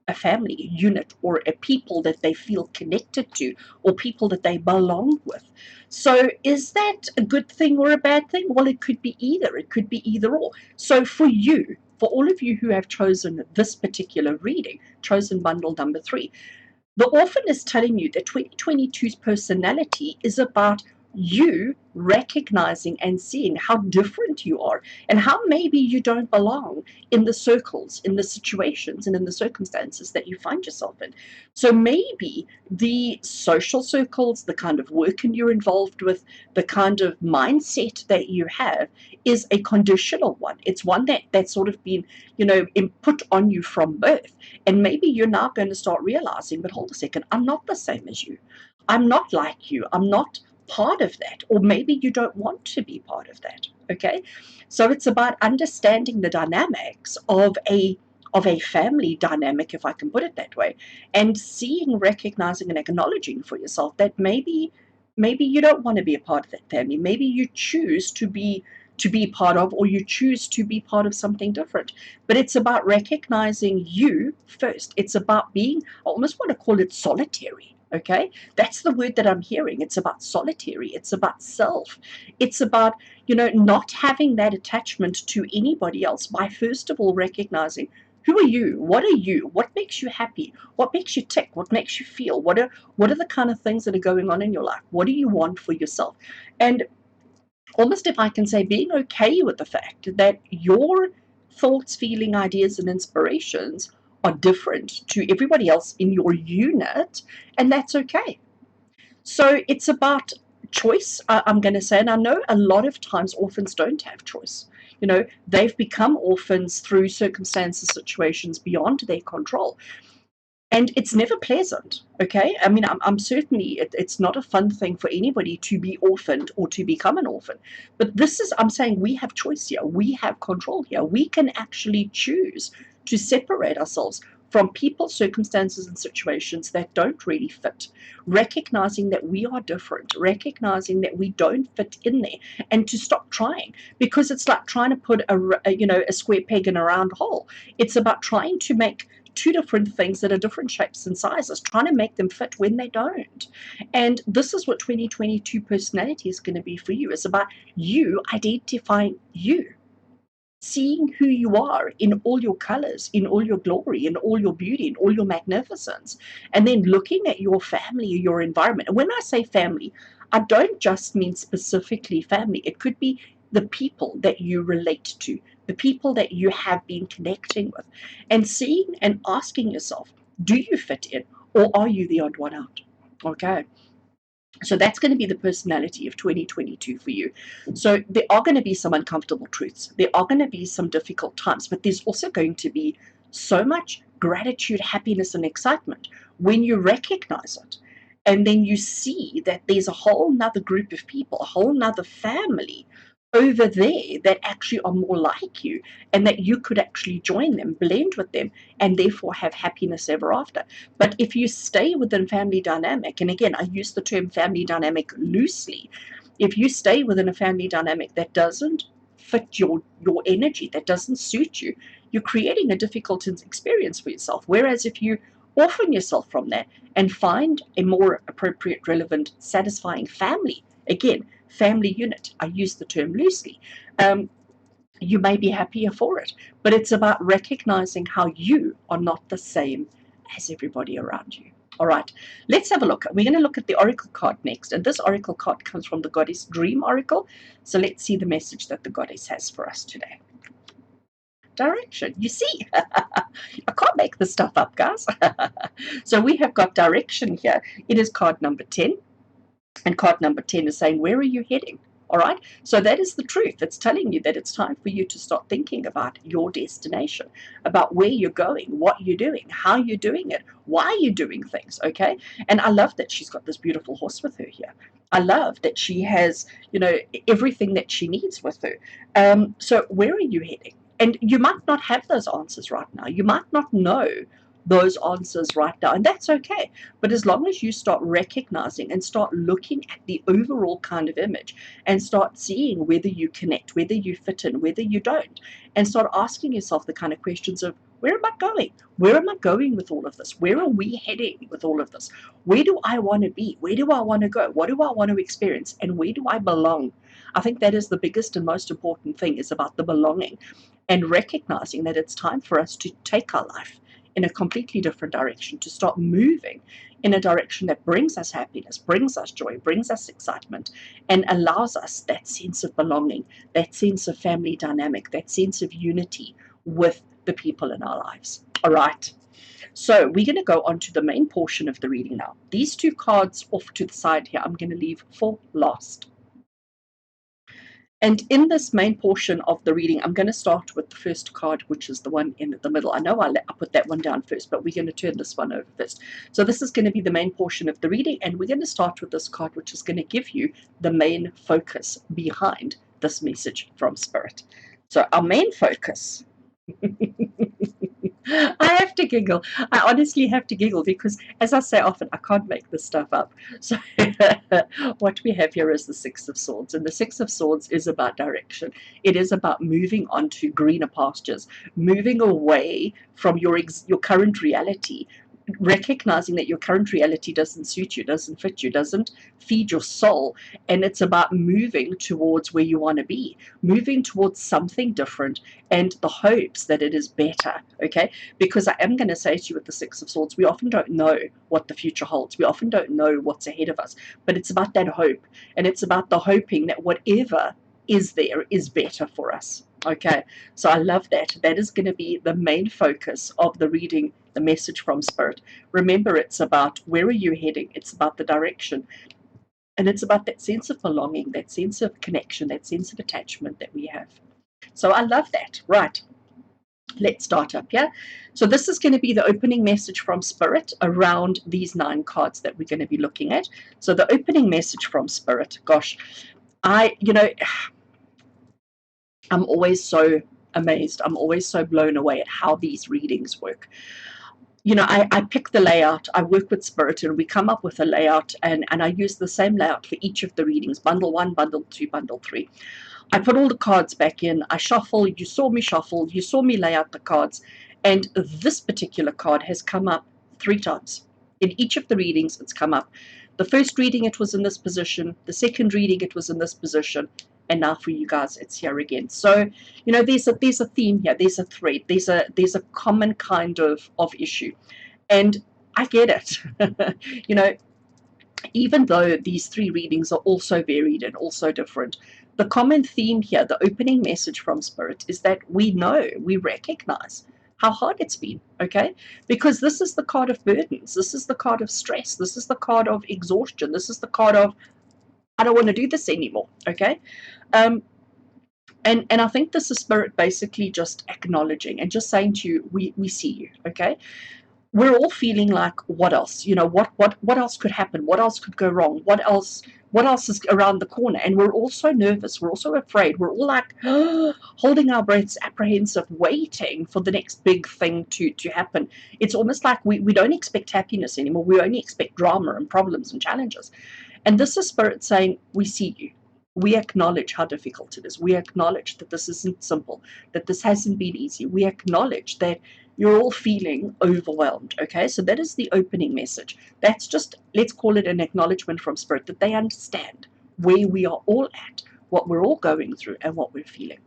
a family unit or a people that they feel connected to or people that they belong with. So is that a good thing or a bad thing? Well, it could be either. It could be either or. So for you, for all of you who have chosen this particular reading, chosen bundle number 3, the orphan is telling you that 2022's personality is about you recognizing and seeing how different you are and how maybe you don't belong in the circles, in the situations, and in the circumstances that you find yourself in. So maybe the social circles, the kind of work you're involved with, the kind of mindset that you have is a conditional one. It's one that's sort of been, put on you from birth. And maybe you're now going to start realizing, but hold a second, I'm not the same as you. I'm not like you. I'm not part of that. Or maybe you don't want to be part of that. Okay? So it's about understanding the dynamics of a family dynamic, if I can put it that way, and seeing, recognizing, and acknowledging for yourself that maybe you don't want to be a part of that family. Maybe you choose to be part of, or you choose to be part of something different. But it's about recognizing you first. It's about being, I almost want to call it solitary. Okay, that's the word that I'm hearing. It's about solitary. It's about self. It's about, not having that attachment to anybody else by first of all recognizing, who are you? What are you? What makes you happy? What makes you tick? What makes you feel? What are the kind of things that are going on in your life? What do you want for yourself? And almost, if I can say, being okay with the fact that your thoughts, feeling, ideas, and inspirations are different to everybody else in your unit, and that's okay. So it's about choice, I'm going to say, and I know a lot of times orphans don't have choice. They've become orphans through circumstances, situations beyond their control. And it's never pleasant, okay? I mean, I'm certainly, it's not a fun thing for anybody to be orphaned or to become an orphan. But I'm saying we have choice here. We have control here. We can actually choose to separate ourselves from people, circumstances, and situations that don't really fit, recognizing that we are different, recognizing that we don't fit in there, and to stop trying, because it's like trying to put a square peg in a round hole. It's about trying to make two different things that are different shapes and sizes, trying to make them fit when they don't. And this is what 2022 personality is going to be for you. It's about you identifying you, seeing who you are in all your colors, in all your glory, in all your beauty, in all your magnificence, and then looking at your family, your environment. And when I say family, I don't just mean specifically family. It could be the people that you relate to, the people that you have been connecting with, and seeing and asking yourself, do you fit in, or are you the odd one out? Okay. So that's going to be the personality of 2022 for you. So there are going to be some uncomfortable truths. There are going to be some difficult times, but there's also going to be so much gratitude, happiness, and excitement when you recognize it. And then you see that there's a whole nother group of people, a whole nother family over there that actually are more like you, and that you could actually join them, blend with them, and therefore have happiness ever after. But if you stay within family dynamic, and again, I use the term family dynamic loosely, if you stay within a family dynamic that doesn't fit your energy, that doesn't suit you, you're creating a difficult experience for yourself. Whereas if you orphan yourself from that and find a more appropriate, relevant, satisfying family, again, family unit, I use the term loosely, you may be happier for it. But it's about recognizing how you are not the same as everybody around you. All right, let's have a look. We're going to look at the oracle card next. And this oracle card comes from the Goddess Dream Oracle. So let's see the message that the goddess has for us today. Direction. You see, I can't make this stuff up, guys. So we have got direction here. It is card number 10. And card number 10 is saying, where are you heading? All right. So that is the truth. It's telling you that it's time for you to start thinking about your destination, about where you're going, what you're doing, how you're doing it, why you're doing things. Okay. And I love that she's got this beautiful horse with her here. I love that she has, everything that she needs with her. So where are you heading? And you might not have those answers right now. You might not know those answers right now, and that's okay. But as long as you start recognizing and start looking at the overall kind of image and start seeing whether you connect, whether you fit in, whether you don't, and start asking yourself the kind of questions of, where am I going? Where am I going with all of this? Where are we heading with all of this? Where do I want to be? Where do I want to go? What do I want to experience? And where do I belong? I think that is the biggest and most important thing, is about the belonging, and recognizing that it's time for us to take our life in a completely different direction, to start moving in a direction that brings us happiness, brings us joy, brings us excitement, and allows us that sense of belonging, that sense of family dynamic, that sense of unity with the people in our lives. All right. So we're going to go on to the main portion of the reading now. These two cards off to the side here, I'm going to leave for last. And in this main portion of the reading, I'm going to start with the first card, which is the one in the middle. I know I put that one down first, but we're going to turn this one over first. So this is going to be the main portion of the reading, and we're going to start with this card, which is going to give you the main focus behind this message from Spirit. So our main focus I have to giggle. I honestly have to giggle because, as I say often, I can't make this stuff up. So what we have here is the Six of Swords. And the Six of Swords is about direction. It is about moving on to greener pastures, moving away from your current reality, recognizing that your current reality doesn't suit you, doesn't fit you, doesn't feed your soul. And it's about moving towards where you want to be, moving towards something different, and the hopes that it is better. Okay, because I am going to say to you, with the Six of Swords, we often don't know what the future holds. We often don't know what's ahead of us, but it's about that hope, and it's about the hoping that whatever is there is better for us. Okay, so I love that. That is going to be the main focus of the reading, the message from Spirit. Remember, it's about where are you heading? It's about the direction. And it's about that sense of belonging, that sense of connection, that sense of attachment that we have. So I love that. Right. Let's start up here. So this is going to be the opening message from Spirit around these 9 cards that we're going to be looking at. So the opening message from Spirit, gosh, I'm always so amazed. I'm always so blown away at how these readings work. I pick the layout, I work with Spirit, and we come up with a layout, and I use the same layout for each of the readings, bundle 1, bundle 2, bundle 3. I put all the cards back in, I shuffle, you saw me lay out the cards, and this particular card has come up 3 times. In each of the readings, it's come up. The first reading, it was in this position. The second reading, it was in this position. And now for you guys, it's here again. So, there's a theme here. There's a thread. There's a common kind of issue. And I get it. Even though these 3 readings are also varied and also different, the common theme here, the opening message from Spirit, is that we recognize how hard it's been, okay? Because this is the card of burdens. This is the card of stress. This is the card of exhaustion. This is the card of, I don't want to do this anymore, okay? And I think this is Spirit basically just acknowledging and just saying to you, we see you, okay? We're all feeling like, what else? What else could happen? What else could go wrong? What else is around the corner? And we're all so nervous. We're also afraid. We're all like holding our breaths, apprehensive, waiting for the next big thing to happen. It's almost like we don't expect happiness anymore. We only expect drama and problems and challenges. And this is Spirit saying, we see you. We acknowledge how difficult it is. We acknowledge that this isn't simple, that this hasn't been easy. We acknowledge that you're all feeling overwhelmed. Okay, so that is the opening message. That's just, let's call it an acknowledgement from Spirit, that they understand where we are all at, what we're all going through, and what we're feeling.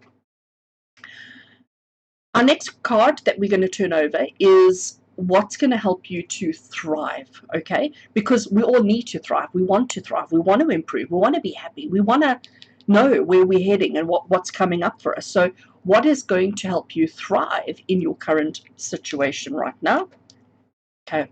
Our next card that we're going to turn over is what's going to help you to thrive, okay? Because we all need to thrive. We want to thrive. We want to improve. We want to be happy. We want to know where we're heading and what's coming up for us. So what is going to help you thrive in your current situation right now? Okay.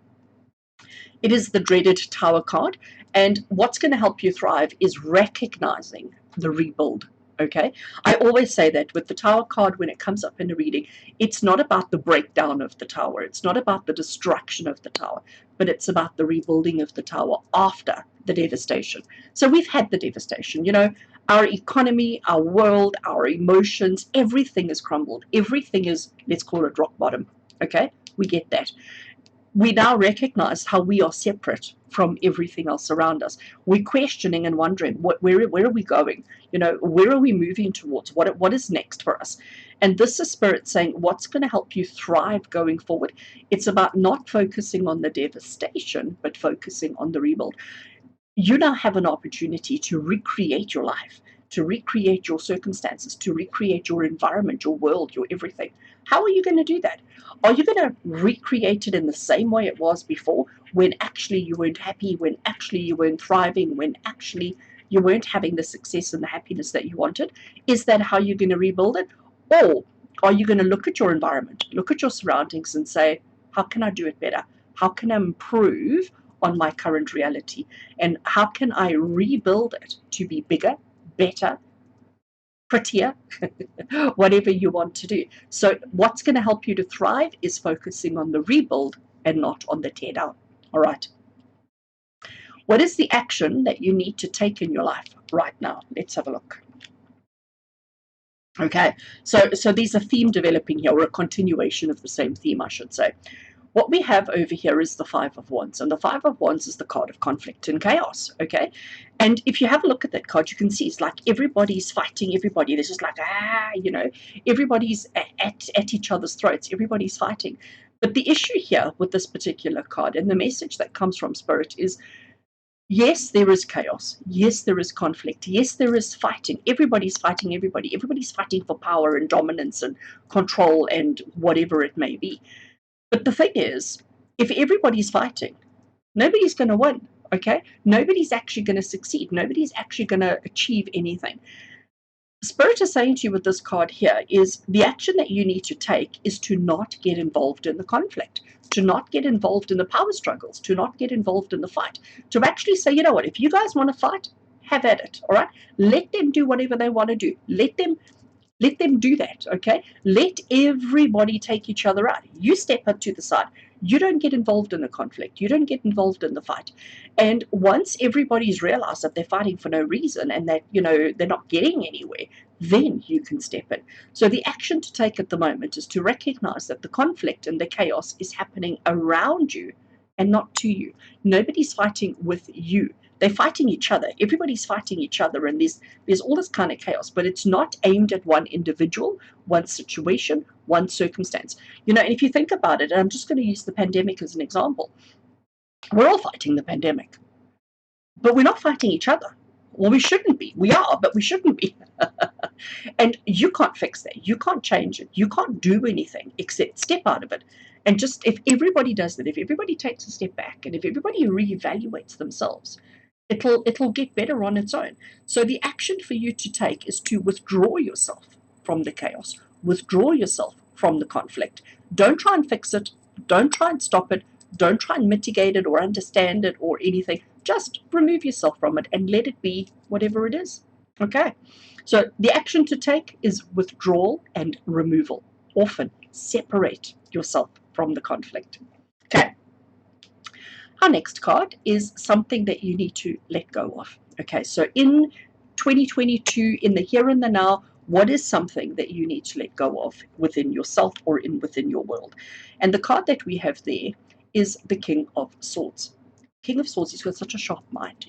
It is the dreaded Tower card. And what's going to help you thrive is recognizing the rebuild. Okay, I always say that with the Tower card, when it comes up in a reading, it's not about the breakdown of the tower, it's not about the destruction of the tower, but it's about the rebuilding of the tower after the devastation. So we've had the devastation, you know, our economy, our world, our emotions, everything is crumbled. Everything is, let's call it rock bottom. Okay, we get that. We now recognize how we are separate from everything else around us. We're questioning and wondering, where are we going? You know, where are we moving towards? What is next for us? And this is Spirit saying, what's going to help you thrive going forward? It's about not focusing on the devastation, but focusing on the rebuild. You now have an opportunity to recreate your life, to recreate your circumstances, to recreate your environment, your world, your everything. How are you going to do that? Are you going to recreate it in the same way it was before, when actually you weren't happy, when actually you weren't thriving, when actually you weren't having the success and the happiness that you wanted? Is that how you're going to rebuild it? Or are you going to look at your environment, look at your surroundings and say, how can I do it better? How can I improve on my current reality? And how can I rebuild it to be bigger, better, prettier, whatever you want to do? So what's going to help you to thrive is focusing on the rebuild and not on the tear down. All right. What is the action that you need to take in your life right now? Let's have a look. Okay, so there's a theme developing here, or a continuation of the same theme, I should say. What we have over here is the Five of Wands, and the Five of Wands is the card of conflict and chaos, okay? And if you have a look at that card, you can see it's like everybody's fighting everybody. There's just like, you know, everybody's at each other's throats. Everybody's fighting. But the issue here with this particular card, and the message that comes from Spirit is, yes, there is chaos. Yes, there is conflict. Yes, there is fighting. Everybody's fighting everybody. Everybody's fighting for power and dominance and control and whatever it may be. But the thing is, if everybody's fighting, nobody's going to win, okay? Nobody's actually going to succeed. Nobody's actually going to achieve anything. Spirit is saying to you with this card here is the action that you need to take is to not get involved in the conflict, to not get involved in the power struggles, to not get involved in the fight, to actually say, you know what, if you guys want to fight, have at it, all right? Let them do whatever they want to do. Let them do that, okay? Let everybody take each other out. You step up to the side. You don't get involved in the conflict. You don't get involved in the fight. And once everybody's realized that they're fighting for no reason and that, you know, they're not getting anywhere, then you can step in. So the action to take at the moment is to recognize that the conflict and the chaos is happening around you and not to you. Nobody's fighting with you. They're fighting each other. Everybody's fighting each other, and there's all this kind of chaos, but it's not aimed at one individual, one situation, one circumstance. You know, and if you think about it, and I'm just going to use the pandemic as an example, we're all fighting the pandemic, but we're not fighting each other. Well, we shouldn't be. We are, but we shouldn't be. And you can't fix that. You can't change it. You can't do anything except step out of it. And just if everybody does that, if everybody takes a step back, and if everybody reevaluates themselves, it'll get better on its own. So the action for you to take is to withdraw yourself from the chaos, withdraw yourself from the conflict. Don't try and fix it. Don't try and stop it. Don't try and mitigate it or understand it or anything. Just remove yourself from it and let it be whatever it is. Okay. So the action to take is withdrawal and removal. Often separate yourself from the conflict. Okay. Our next card is something that you need to let go of. Okay, so in 2022, in the here and the now, what is something that you need to let go of within yourself or within your world? And the card that we have there is the King of Swords. King of Swords, he's got such a sharp mind.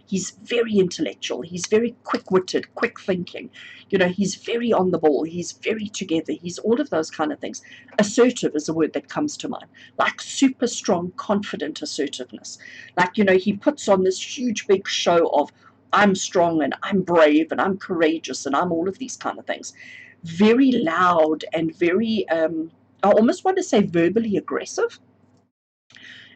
He's very intellectual. He's very quick-witted, quick-thinking. He's very on the ball. He's very together. He's all of those kind of things. Assertive is a word that comes to mind. Like super strong, confident assertiveness. Like, he puts on this huge, big show of, I'm strong and I'm brave and I'm courageous and I'm all of these kind of things. Very loud and very, I almost want to say verbally aggressive.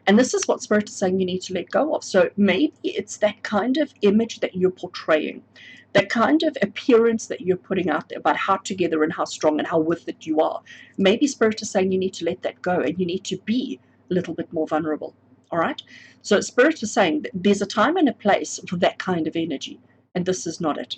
And this is what Spirit is saying you need to let go of. So maybe it's that kind of image that you're portraying, that kind of appearance that you're putting out there about how together and how strong and how with it you are. Maybe Spirit is saying you need to let that go and you need to be a little bit more vulnerable. All right? So Spirit is saying that there's a time and a place for that kind of energy, and this is not it.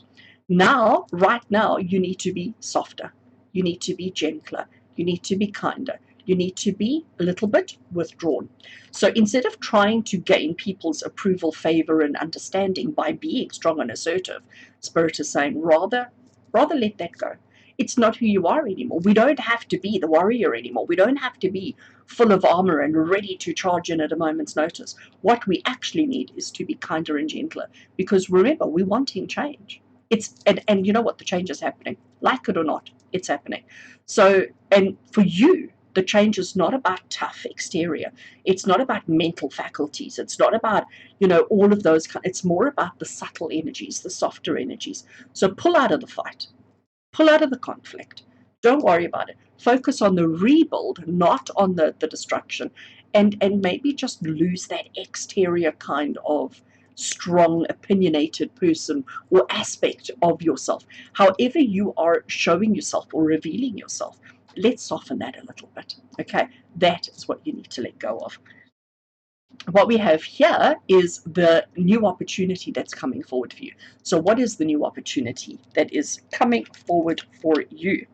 Now, right now, you need to be softer. You need to be gentler. You need to be kinder. You need to be a little bit withdrawn. So instead of trying to gain people's approval, favor, and understanding by being strong and assertive, Spirit is saying rather let that go. It's not who you are anymore. We don't have to be the warrior anymore. We don't have to be full of armor and ready to charge in at a moment's notice. What we actually need is to be kinder and gentler, because remember, we're wanting change. And you know what? The change is happening. Like it or not, it's happening. So, and for you, the change is not about tough exterior. It's not about mental faculties. It's not about, all of those. It's more about the subtle energies, the softer energies. So pull out of the fight. Pull out of the conflict. Don't worry about it. Focus on the rebuild, not on the destruction. And maybe just lose that exterior kind of strong, opinionated person or aspect of yourself. However you are showing yourself or revealing yourself, let's soften that a little bit. Okay, that is what you need to let go of. What we have here is the new opportunity that's coming forward for you. So what is the new opportunity that is coming forward for you?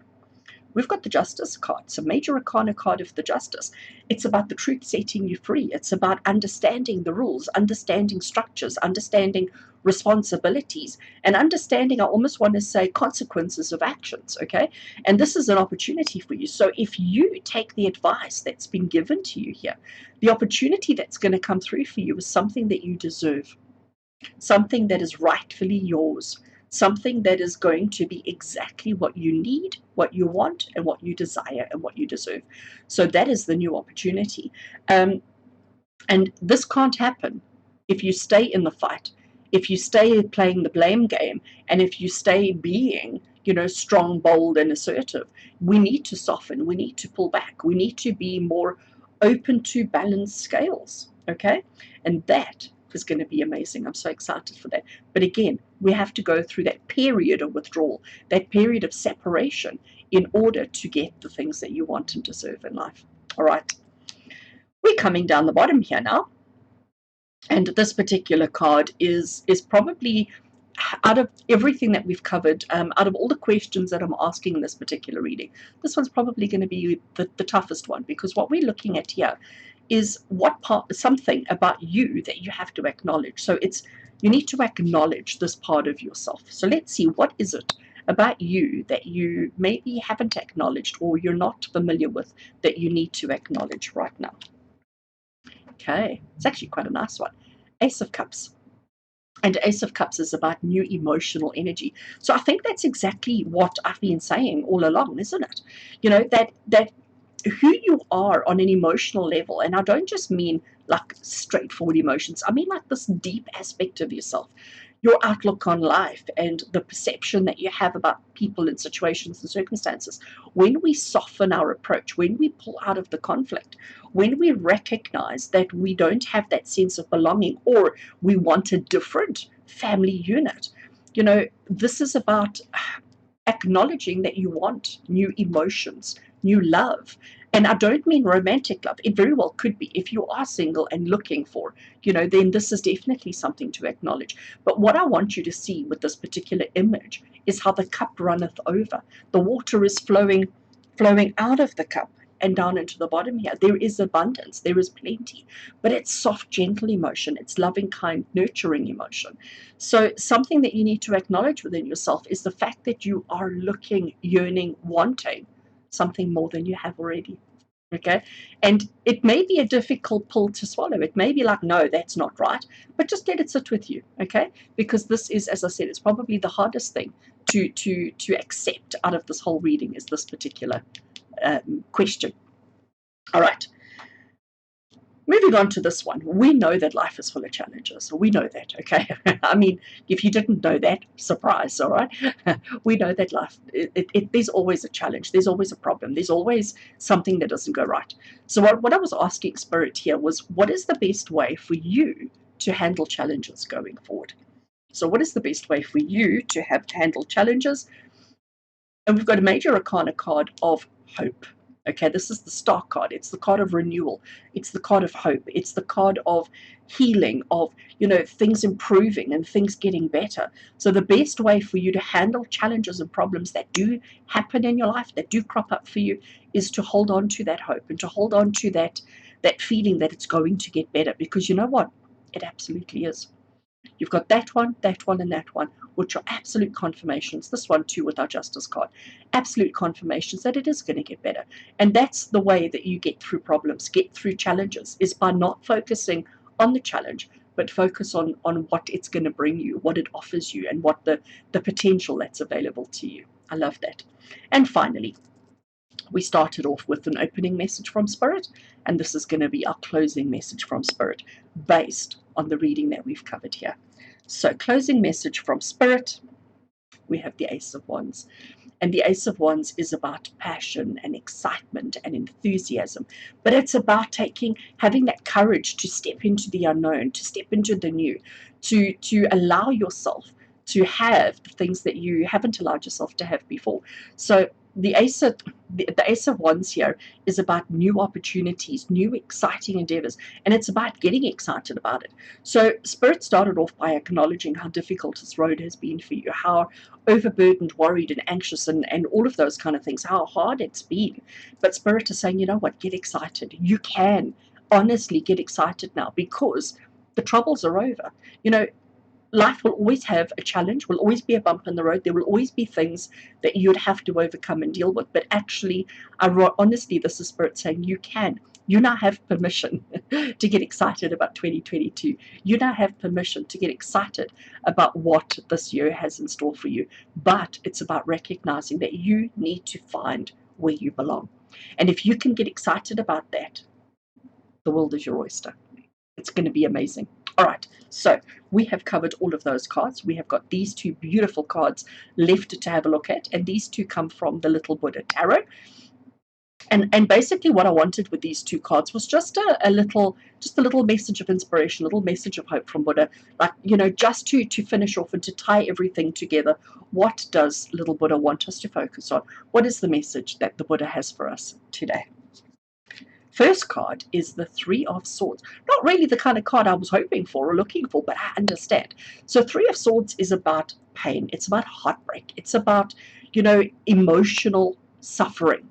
We've got the Justice card. It's a major arcana card of the Justice. It's about the truth setting you free. It's about understanding the rules, understanding structures, understanding responsibilities, and understanding, I almost want to say, consequences of actions, okay? And this is an opportunity for you. So if you take the advice that's been given to you here, the opportunity that's going to come through for you is something that you deserve, something that is rightfully yours, something that is going to be exactly what you need, what you want, and what you desire, and what you deserve. So that is the new opportunity. And this can't happen if you stay in the fight, if you stay playing the blame game, and if you stay being, strong, bold, and assertive. We need to soften. We need to pull back. We need to be more open to balanced scales, okay? And that is going to be amazing. I'm so excited for that. But again, we have to go through that period of withdrawal, that period of separation, in order to get the things that you want and deserve in life. All right. We're coming down the bottom here now. And this particular card is probably, out of everything that we've covered, out of all the questions that I'm asking in this particular reading, this one's probably going to be the toughest one, because what we're looking at here is something about you that you have to acknowledge. So you need to acknowledge this part of yourself. So let's see, what is it about you that you maybe haven't acknowledged or you're not familiar with that you need to acknowledge right now? Okay, it's actually quite a nice one. Ace of Cups. And Ace of Cups is about new emotional energy. So I think that's exactly what I've been saying all along, isn't it? That who you are on an emotional level, and I don't just mean like straightforward emotions, I mean like this deep aspect of yourself, your outlook on life and the perception that you have about people and situations and circumstances. When we soften our approach, when we pull out of the conflict, when we recognize that we don't have that sense of belonging, or we want a different family unit, this is about acknowledging that you want new emotions, new love. And I don't mean romantic love. It very well could be. If you are single and looking for, then this is definitely something to acknowledge. But what I want you to see with this particular image is how the cup runneth over. The water is flowing out of the cup and down into the bottom here. There is abundance, there is plenty, but it's soft, gentle emotion. It's loving, kind, nurturing emotion. So something that you need to acknowledge within yourself is the fact that you are looking, yearning, wanting something more than you have already. Okay, and it may be a difficult pill to swallow. It may be like, no, that's not right, but just let it sit with you. Okay, because this is, as I said, it's probably the hardest thing to accept out of this whole reading, is this particular question. All right, moving on to this one. We know that life is full of challenges. We know that, okay? I mean, if you didn't know that, surprise, all right? We know that life, there's always a challenge. There's always a problem. There's always something that doesn't go right. So what I was asking Spirit here was, what is the best way for you to handle challenges going forward? So what is the best way for you to handle challenges? And we've got a major arcana card of hope. Okay, this is the star card. It's the card of renewal. It's the card of hope. It's the card of healing, of, things improving and things getting better. So the best way for you to handle challenges and problems that do happen in your life, that do crop up for you, is to hold on to that hope and to hold on to that feeling that it's going to get better. Because you know what? It absolutely is. You've got that one, and that one, which are absolute confirmations. This one too with our Justice card. Absolute confirmations that it is going to get better. And that's the way that you get through problems, get through challenges, is by not focusing on the challenge, but focus on what it's going to bring you, what it offers you, and what the potential that's available to you. I love that. And finally, we started off with an opening message from Spirit, and this is going to be our closing message from Spirit based on the reading that we've covered here. So, closing message from Spirit, we have the Ace of Wands. And the Ace of Wands is about passion and excitement and enthusiasm. But it's about having that courage to step into the unknown, to step into the new, to allow yourself to have the things that you haven't allowed yourself to have before. So the Ace of Wands here is about new opportunities, new exciting endeavors, and it's about getting excited about it. So Spirit started off by acknowledging how difficult this road has been for you, how overburdened, worried, and anxious, and all of those kind of things, how hard it's been. But Spirit is saying, you know what, get excited. You can honestly get excited now, because the troubles are over. Life will always have a challenge, will always be a bump in the road. There will always be things that you'd have to overcome and deal with. But actually, honestly, this is Spirit saying you can. You now have permission to get excited about 2022. You now have permission to get excited about what this year has in store for you. But it's about recognizing that you need to find where you belong. And if you can get excited about that, the world is your oyster. It's going to be amazing. All right, so we have covered all of those cards. We have got these two beautiful cards left to have a look at, and these two come from the Little Buddha Tarot. And basically what I wanted with these two cards was just a little message of inspiration, a little message of hope from Buddha, like, just to finish off and to tie everything together. What does Little Buddha want us to focus on? What is the message that the Buddha has for us today? First card is the Three of Swords. Not really the kind of card I was hoping for or looking for, but I understand. So Three of Swords is about pain. It's about heartbreak. It's about, emotional suffering.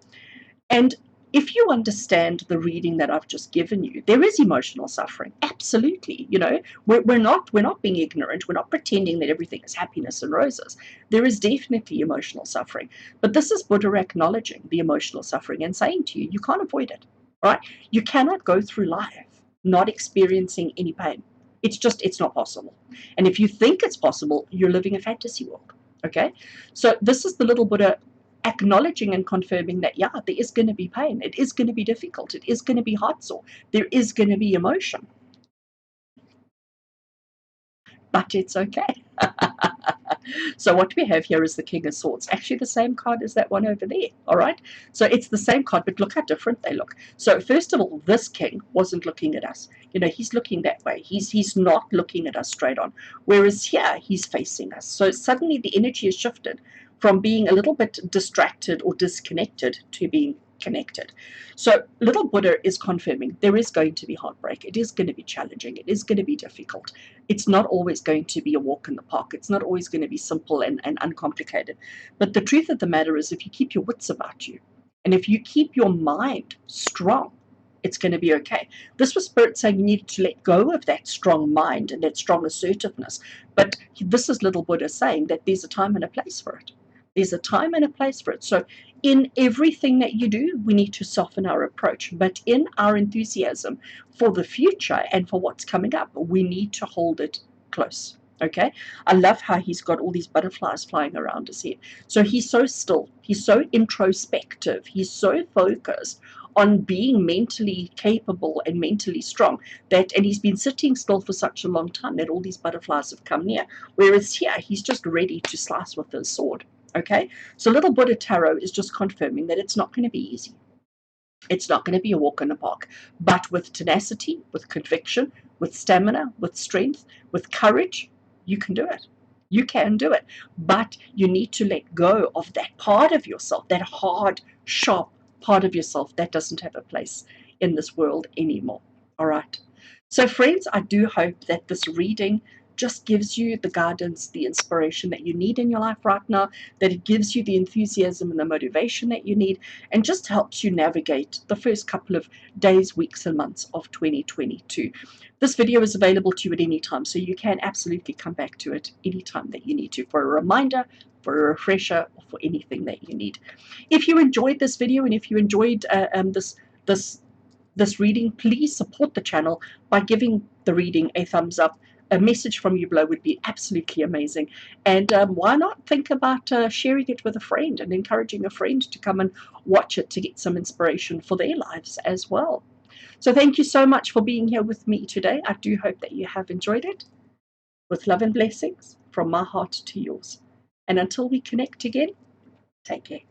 And if you understand the reading that I've just given you, there is emotional suffering. Absolutely. We're not being ignorant. We're not pretending that everything is happiness and roses. There is definitely emotional suffering. But this is Buddha acknowledging the emotional suffering and saying to you, you can't avoid it. Right? You cannot go through life not experiencing any pain. It's not possible. And if you think it's possible, you're living a fantasy world. Okay? So this is the Little Buddha acknowledging and confirming that, yeah, there is going to be pain. It is going to be difficult. It is going to be heartsore. There is going to be emotion. But it's okay. So what we have here is the King of Swords. Actually, the same card as that one over there. All right. So it's the same card, but look how different they look. So first of all, this king wasn't looking at us. He's looking that way. He's not looking at us straight on. Whereas here, he's facing us. So suddenly the energy has shifted from being a little bit distracted or disconnected to being connected. So Little Buddha is confirming there is going to be heartbreak. It is going to be challenging. It is going to be difficult. It's not always going to be a walk in the park. It's not always going to be simple and uncomplicated. But the truth of the matter is, if you keep your wits about you, and if you keep your mind strong, it's going to be okay. This was Spirit saying you needed to let go of that strong mind and that strong assertiveness. But this is Little Buddha saying that there's a time and a place for it. There's a time and a place for it. So In everything that you do, we need to soften our approach, but in our enthusiasm for the future and for what's coming up, we need to hold it close. Okay, I love how he's got all these butterflies flying around his head. So he's so still, he's so introspective, he's so focused on being mentally capable and mentally strong that, and he's been sitting still for such a long time that all these butterflies have come near. Whereas here, he's just ready to slice with his sword. Okay, so Little Buddha Tarot is just confirming that it's not going to be easy. It's not going to be a walk in the park, but with tenacity, with conviction, with stamina, with strength, with courage, you can do it. You can do it. But you need to let go of that part of yourself, that hard, sharp part of yourself that doesn't have a place in this world anymore. All right. So, friends, I do hope that this reading just gives you the guidance, the inspiration that you need in your life right now, that it gives you the enthusiasm and the motivation that you need, and just helps you navigate the first couple of days, weeks, and months of 2022. This video is available to you at any time, so you can absolutely come back to it anytime that you need to for a reminder, for a refresher, or for anything that you need. If you enjoyed this video and if you enjoyed this this reading, please support the channel by giving the reading a thumbs up. A message from you below would be absolutely amazing. And why not think about sharing it with a friend and encouraging a friend to come and watch it to get some inspiration for their lives as well. So thank you so much for being here with me today. I do hope that you have enjoyed it. With love and blessings from my heart to yours. And until we connect again, take care.